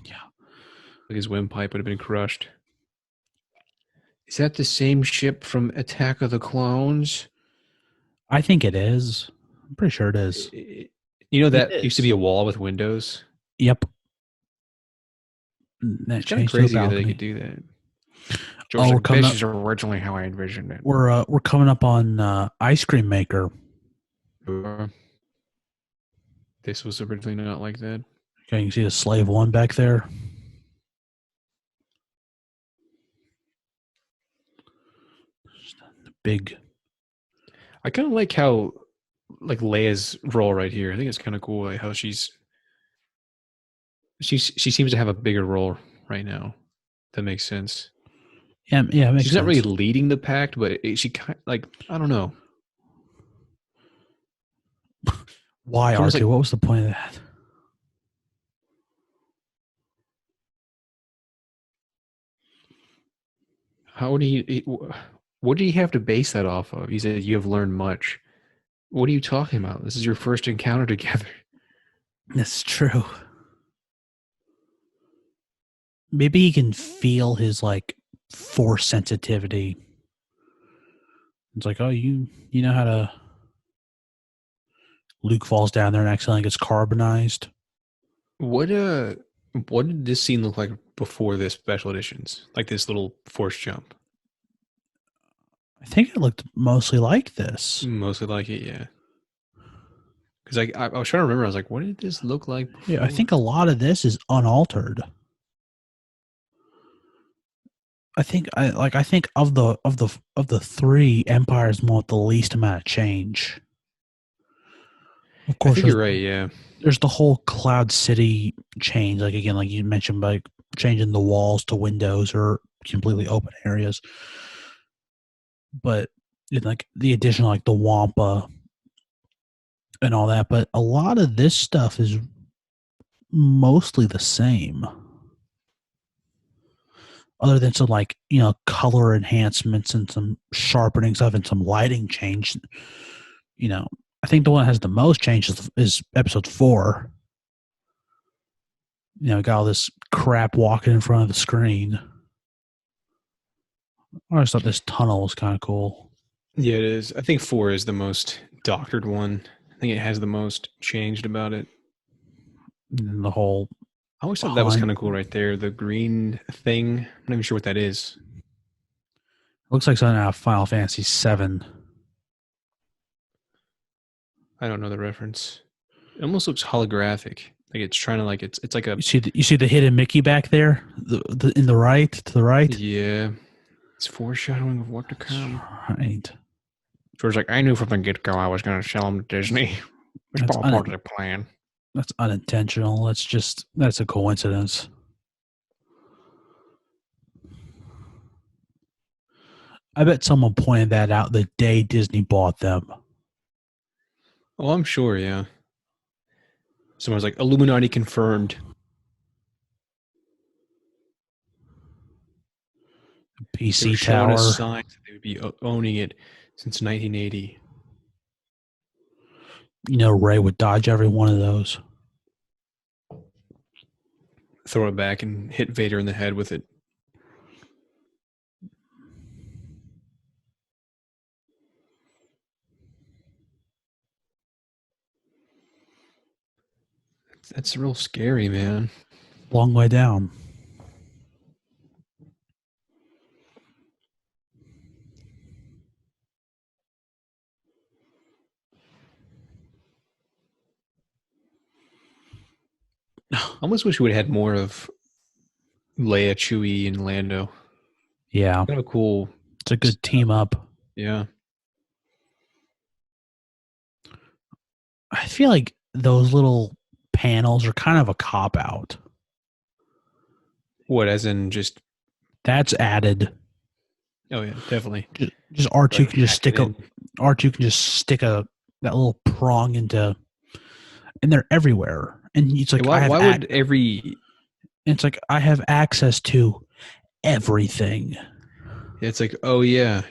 yeah. Like his windpipe would have been crushed. Is that the same ship from Attack of the Clones? I think it is. I'm pretty sure it is. You know, that used to be a wall with windows? Yep. It's kind of crazy that they could do that. George, this is originally how I envisioned it. We're coming up on Ice Cream Maker. This was originally not like that. Okay, you can see the Slave One back there. The big. I kind of like how, like Leia's role right here. I think it's kind of cool, like how she seems to have a bigger role right now. That makes sense. Yeah, it makes She's sense. not really leading the pact, but she kind like, I don't know. Why R2? Like, what was the point of that? How would he What do you have to base that off of? He said you have learned much. What are you talking about? This is your first encounter together. That's true. Maybe he can feel his like force sensitivity. It's like, oh, you know how to. Luke falls down there and accidentally gets carbonized. What did this scene look like before the special editions? Like this little force jump? I think it looked mostly like this. Mostly like it, yeah. Because I was trying to remember. I was like, what did this look like before? Yeah, I think a lot of this is unaltered. I think of the three, Empire's one with the least amount of change. Of course, I think you're right. Yeah, there's the whole Cloud City change. Like again, like you mentioned, like changing the walls to windows or completely open areas. But like the additional, like the Wampa and all that. But a lot of this stuff is mostly the same. Other than some like, color enhancements and some sharpening stuff and some lighting change. I think the one that has the most change is episode 4. Got all this crap walking in front of the screen. I always thought this tunnel was kind of cool. Yeah, it is. I think 4 is the most doctored one. I think it has the most changed about it. And the whole. I always thought that was kind of cool right there. The green thing. I'm not even sure what that is. Looks like something out of Final Fantasy VII. I don't know the reference. It almost looks holographic. Like it's trying to like it's like a. You see the hidden Mickey back there, to the right. Yeah, it's foreshadowing of what to come. Right. George's like, I knew from the get go I was going to sell him to Disney. It's all part of the plan. That's unintentional. That's a coincidence. I bet someone pointed that out the day Disney bought them. Oh, I'm sure, yeah. Someone's like, Illuminati confirmed. PC Tower. A sign that they would be owning it since 1980. Ray would dodge every one of those. Throw it back and hit Vader in the head with it. That's real scary, man. Long way down. I almost wish we would have had more of Leia, Chewie, and Lando. Yeah. Kind of a cool. It's a good team up. Yeah. I feel like those little panels are kind of a cop out. What, as in just. That's added. Oh, yeah, definitely. Just R2 like can just stick that little prong into. And they're everywhere. And it's like, why would every. It's like, I have access to everything. It's like, oh, yeah.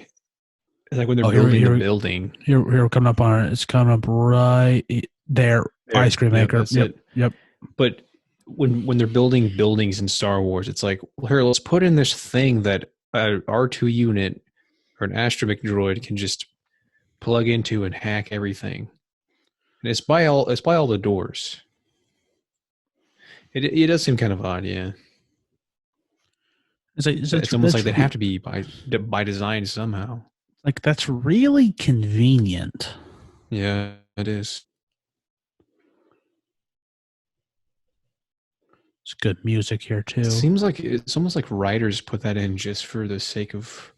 It's like when they're building the building. Here we're coming up on it. It's coming up right there. Ice cream maker. Yep. But when they're building buildings in Star Wars, it's like, well, here, let's put in this thing that an R2 unit or an astromech droid can just plug into and hack everything. And it's by all the doors. It does seem kind of odd, yeah. It's almost like they have to be by design somehow. Like, that's really convenient. Yeah, it is. It's good music here too. It seems like it's almost like writers put that in just for the sake of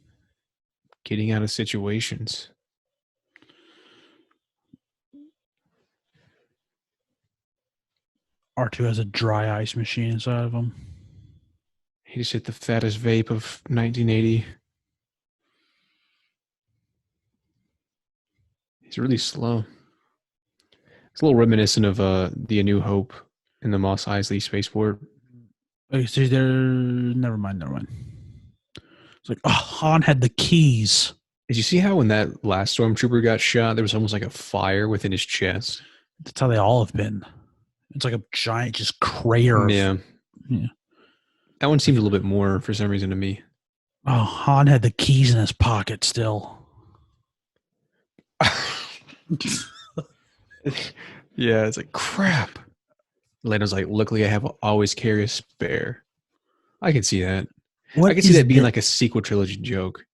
getting out of situations. R2 has a dry ice machine inside of him. He just hit the fattest vape of 1980. He's really slow. It's a little reminiscent of the A New Hope in the Mos Eisley spaceport. Okay, so never mind. It's like, Han had the keys. Did you see how when that last stormtrooper got shot, there was almost like a fire within his chest? That's how they all have been. It's like a giant just crater. Yeah. Yeah. That one seemed a little bit more for some reason to me. Oh, Han had the keys in his pocket still. Yeah, it's like crap. Lando's like, luckily I have always carry a spare. I can see that. What I can see is that being the- like a sequel trilogy joke.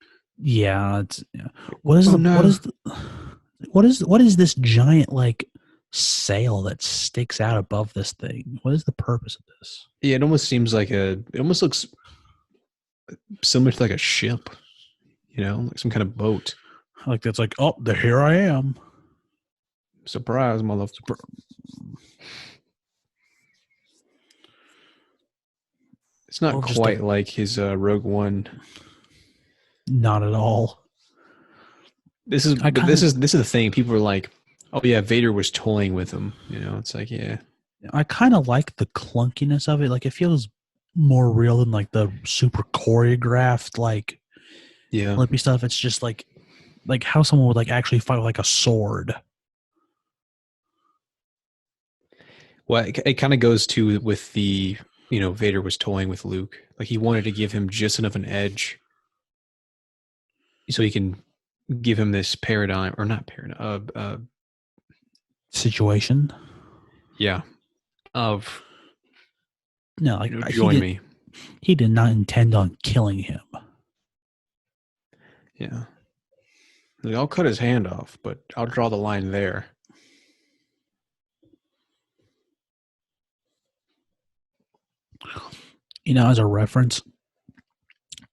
Yeah, it's yeah. What is Oh, the no. what is this giant like sail that sticks out above this thing? What is the purpose of this? Yeah, it almost seems like it almost looks similar to like a ship, you know, like some kind of boat. Like that's like, oh, here I am. Surprise, motherfucker. It's not Well, just quite like his Rogue One. Not at all. This is I but kinda- this is the thing. People are like, oh yeah, Vader was toying with him. You know, it's like, yeah. I kind of like the clunkiness of it. Like it feels more real than like the super choreographed like Yeah. flippy stuff. It's just like how someone would like actually fight with like a sword. Well, it kind of goes to with the, Vader was toying with Luke. Like he wanted to give him just enough an edge so he can give him this paradigm, or not paradigm, Situation. yeah, of No, like join me. He did not intend on killing him. Yeah. Like, I'll cut his hand off, but I'll draw the line there. As a reference,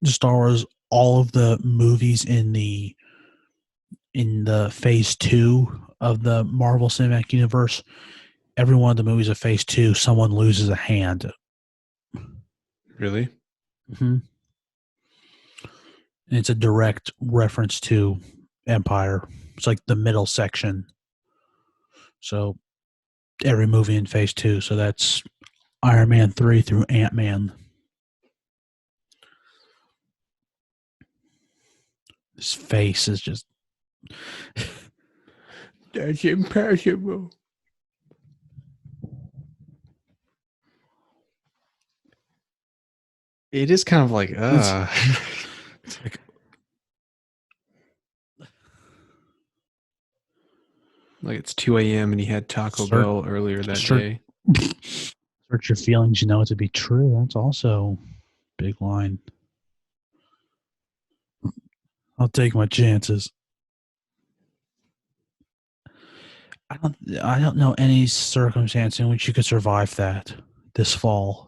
Star Wars, all of the movies in the phase 2 of the Marvel Cinematic Universe, every one of the movies of phase 2, someone loses a hand. Really? Mm-hmm. And it's a direct reference to Empire. It's like the middle section. So every movie in phase 2. So that's Iron Man 3 through Ant-Man. His face is just... That's impossible. It is kind of like, It's like, like it's 2 a.m. and he had Taco Bell earlier that day. Search your feelings, you know it to be true. That's also a big line. I'll take my chances. I don't know any circumstance in which you could survive that this fall.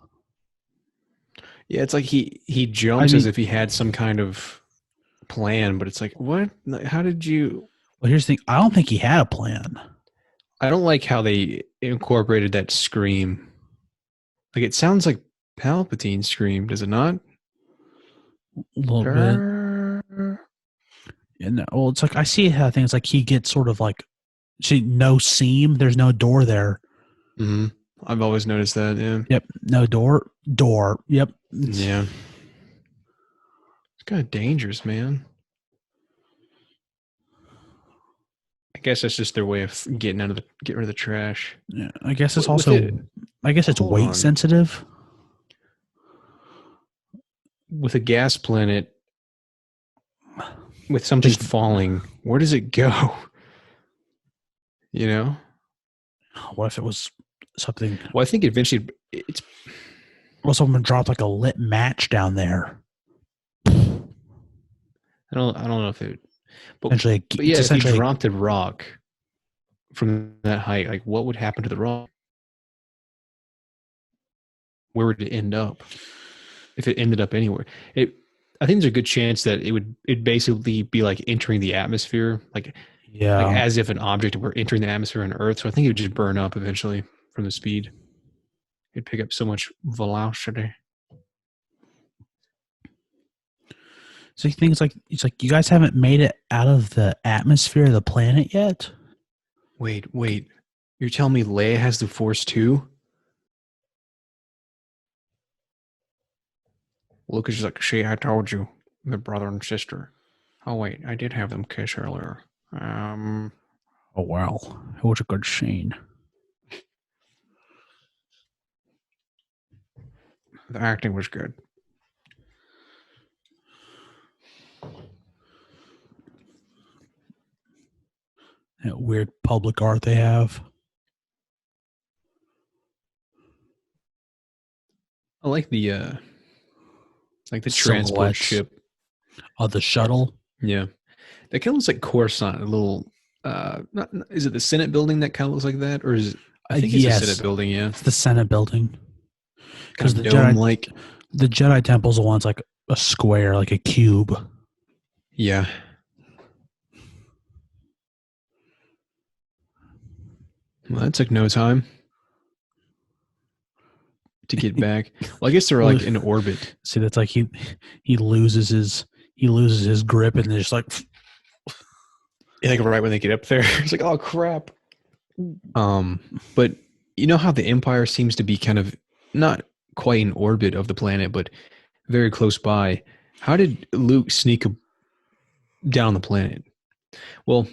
Yeah, it's like he jumps as if he had some kind of plan, but it's like, what? How did you? Well, here's the thing. I don't think he had a plan. I don't like how they incorporated that scream. Like it sounds like Palpatine's scream, does it not? A little bit. And well, it's like I see how things like he gets sort of like, see, no seam. There's no door there. Mm-hmm. I've always noticed that. Yeah. Yep. No door. Door. Yep. Yeah. It's kind of dangerous, man. I guess that's just their way of getting rid of the trash. Yeah. I guess it's also. I guess it's weight sensitive. With a gas planet, with something falling, where does it go? You know? What if it was something? Well, I think eventually it's. Well, someone dropped like a lit match down there. I don't know if it. But yeah, if you dropped a rock from that height, like what would happen to the rock? Where would it end up? If it ended up anywhere, I think there's a good chance that it'd basically be like entering the atmosphere, like as if an object were entering the atmosphere on Earth. So I think it would just burn up eventually from the speed. It'd pick up so much velocity. So he thinks it's like you guys haven't made it out of the atmosphere of the planet yet. Wait! You're telling me Leia has the Force too? Luke is just like, "See, I told you, the brother and sister." Oh wait, I did have them kiss earlier. Oh well, it was a good scene. The acting was good. That weird public art they have. I like the transport Silhouettes ship. of the shuttle. Yeah, that kind of looks like Coruscant. A little. Not, is it the Senate building that kind of looks like that, or is it? I think it's the Senate building. Yeah, it's the Senate building. Because the dome like. The Jedi Temple's the one's like a square, like a cube. Yeah. Well, that took no time to get back. Well, I guess they're like in orbit. See, that's like he loses his grip and they're just like. Yeah, like right when they get up there, it's like, oh crap. But you know how the Empire seems to be kind of not quite in orbit of the planet, but very close by. How did Luke sneak down the planet? Well,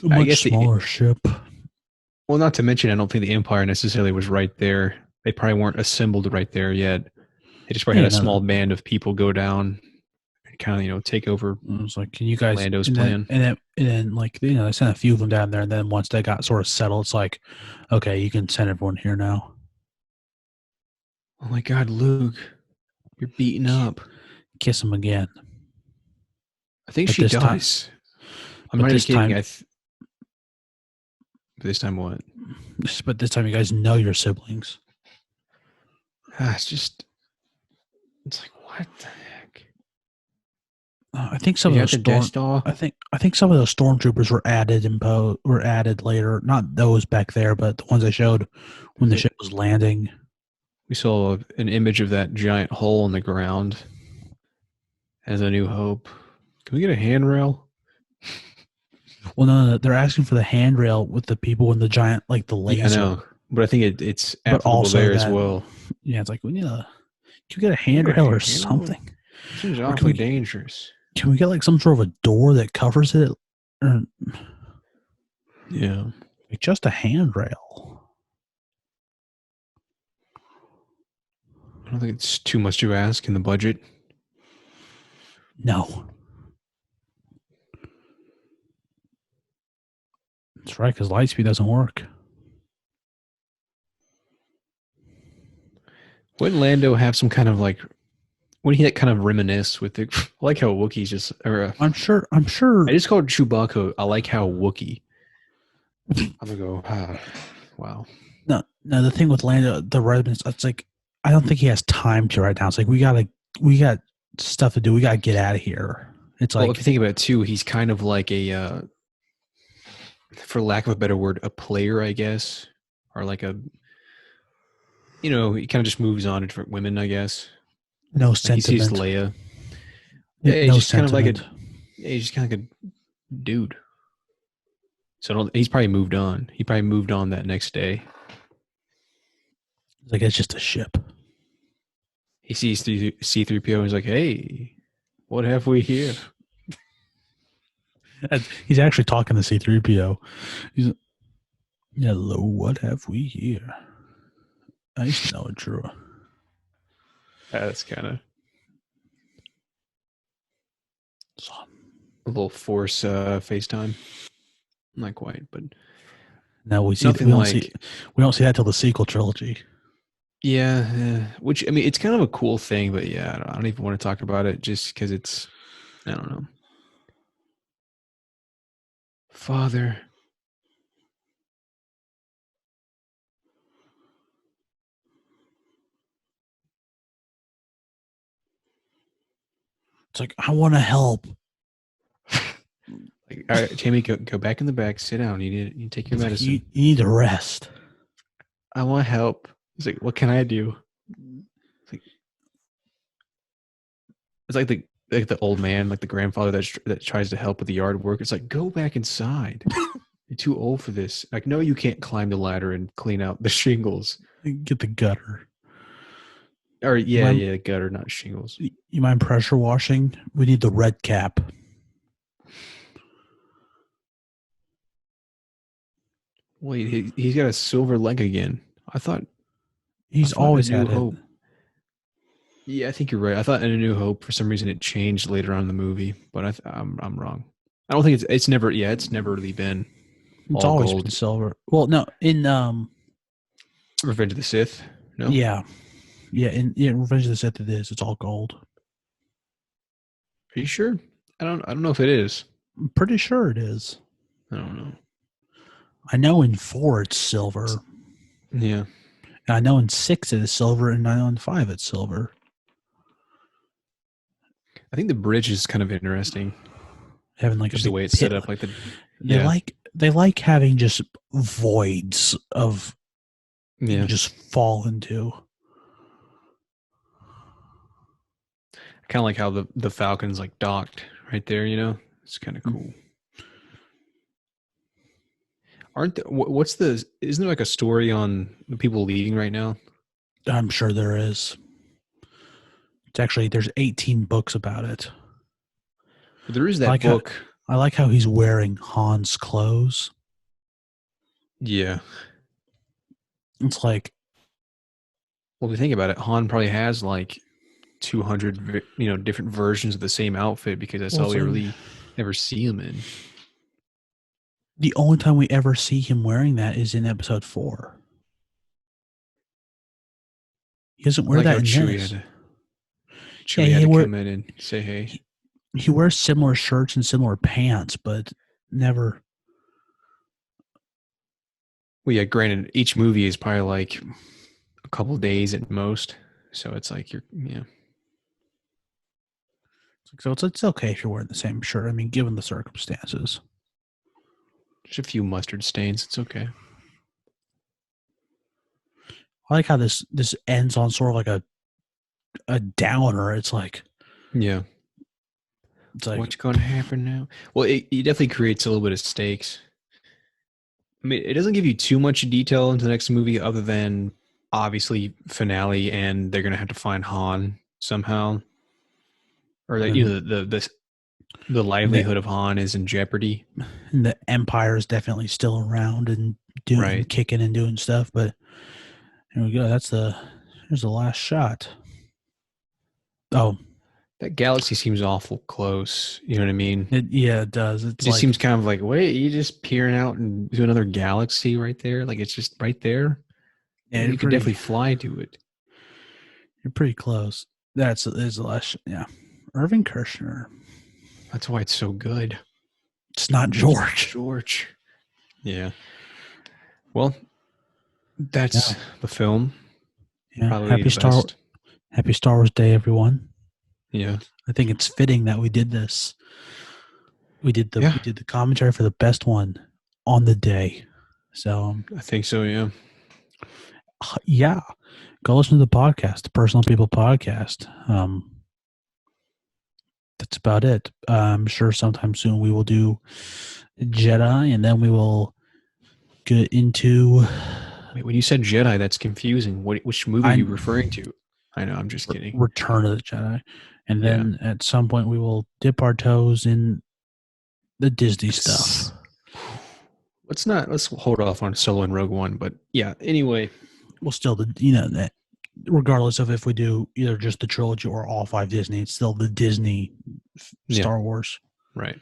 I guess smaller ship. Well, not to mention, I don't think the Empire necessarily was right there. They probably weren't assembled right there yet. They just probably had a small band of people go down and kind of, take over. It was like, can you guys Lando's plan? And then like they sent a few of them down there, and then once they got sort of settled, it's like, okay, you can send everyone here now. Oh my God, Luke, you're beaten up. Kiss him again. I think she dies. I'm not even kidding. This time what? But this time you guys know your siblings. It's like, what the heck? I think some of those I think some of those stormtroopers were added later. Not those back there, but the ones I showed when the ship was landing. We saw an image of that giant hole in the ground as A New Hope. Can we get a handrail? Well, no, they're asking for the handrail with the people in the giant, like the laser. Yeah, I know, but I think it's applicable there as well. Yeah, it's like we need can we get a handrail or something? Seems awfully dangerous. Can we get like some sort of a door that covers it? Yeah, like just a handrail. I don't think it's too much to ask in the budget. No. That's right, because Lightspeed doesn't work. Wouldn't Lando have some kind of like? Wouldn't he kind of reminisce with the? I like how Wookiees just. I'm sure. I just called Chewbacca. I like how Wookiee. I'm gonna go. Wow. No. The thing with Lando, the residence, it's like I don't think he has time to right now. It's like we got stuff to do. We gotta get out of here. It's like, if you think about it too, he's kind of like a, for lack of a better word, a player, I guess, or like a. He kind of just moves on to different women, I guess. No sentiment. He sees Leia. Yeah, he's just kind of like he's just kind of like a dude. So he's probably moved on. He probably moved on that next day. Like it's just a ship. He sees C-3PO and he's like, "Hey, what have we here?" He's actually talking to C-3PO. He's, "Hello, what have we here?" I know it, Drew. That's kind of a little force FaceTime. Not quite, but no, we don't see that till the sequel trilogy. Yeah, which I mean, it's kind of a cool thing, but yeah, I don't even want to talk about it just because it's, I don't know. Father. It's like, I want to help. Like, all right, Jamie, go back in the back. Sit down. You need to take your medicine. You need to rest. I want help. He's like, what can I do? It's like the old man, like the grandfather that tries to help with the yard work. It's like, go back inside. You're too old for this. Like, no, you can't climb the ladder and clean out the shingles. Get the gutter. Or You mind, gutter, not shingles. you mind pressure washing? We need the red cap. Wait, he's got a silver leg again. I He's thought A always New had it. Hope. Yeah, I think you're right. I thought in A New Hope for some reason it changed later on in the movie, but I'm wrong. I don't think it's never really been It's all always been gold. silver. Well, no, in Revenge of the Sith. No, yeah, in Revenge of the Sith it is. It's all gold. are you sure? I don't know if it is. I'm pretty sure it is. I don't know. I know in 4 it's silver. Yeah, And I know in 6 it is silver, and I know in 5 it's silver. I think the bridge is kind of interesting. Having like Just a the big way it's set pit. up, like the They like having just voids of you just fall into. kind of like how the Falcon's like docked right there. You know, it's kind of cool. Aren't what's the isn't there like a story on the people leaving right now? I'm sure there is. It's actually there's 18 books about it. But there is that book. I like how he's wearing Han's clothes. Yeah. It's like, well, if you think about it, Han probably has like 200, different versions of the same outfit because that's all we really ever see him in. The only time we ever see him wearing that is in episode 4. He doesn't wear that in this. Chewie had to come in and say, hey. He wears similar shirts and similar pants, but never. Well, yeah, granted, each movie is probably like a couple days at most. So it's like So it's okay if you're wearing the same shirt. I mean, given the circumstances. Just a few mustard stains. It's okay. I like how this ends on sort of like a downer. It's like, yeah. It's like, what's going to happen now? Well, it definitely creates a little bit of stakes. I mean, it doesn't give you too much detail into the next movie other than obviously finale, and they're going to have to find Han somehow. Or that, the livelihood of Han is in jeopardy. And the Empire is definitely still around and kicking and doing stuff. But here we go. Here's the last shot. Oh, that galaxy seems awful close. You know what I mean? It does. It just seems kind of like, wait, you just peering out into another galaxy right there? Like it's just right there? Yeah, you could definitely fly to it. You're pretty close. Is the last. Yeah. Irving Kershner. That's why it's so good. It's not George. George. Yeah. Well, that's the film. Yeah. Probably Happy Star Wars Day, everyone. Yeah. I think it's fitting that we did this. We did the commentary for the best one on the day. So I think so, yeah. Yeah. Go listen to the podcast, the Personal People podcast. That's about it. I'm sure sometime soon we will do Jedi, and then we will get into. Wait, when you said Jedi, that's confusing. Which movie are you referring to? I know, I'm just kidding. Return of the Jedi. And then at some point we will dip our toes in the Disney stuff. Let's hold off on Solo and Rogue One, but yeah, anyway. We'll still, that regardless of if we do either just the trilogy or all 5 Disney, it's still the Disney Star Wars. Right.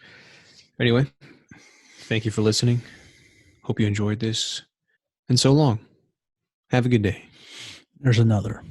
Anyway, thank you for listening. Hope you enjoyed this. And so long. Have a good day. There's another.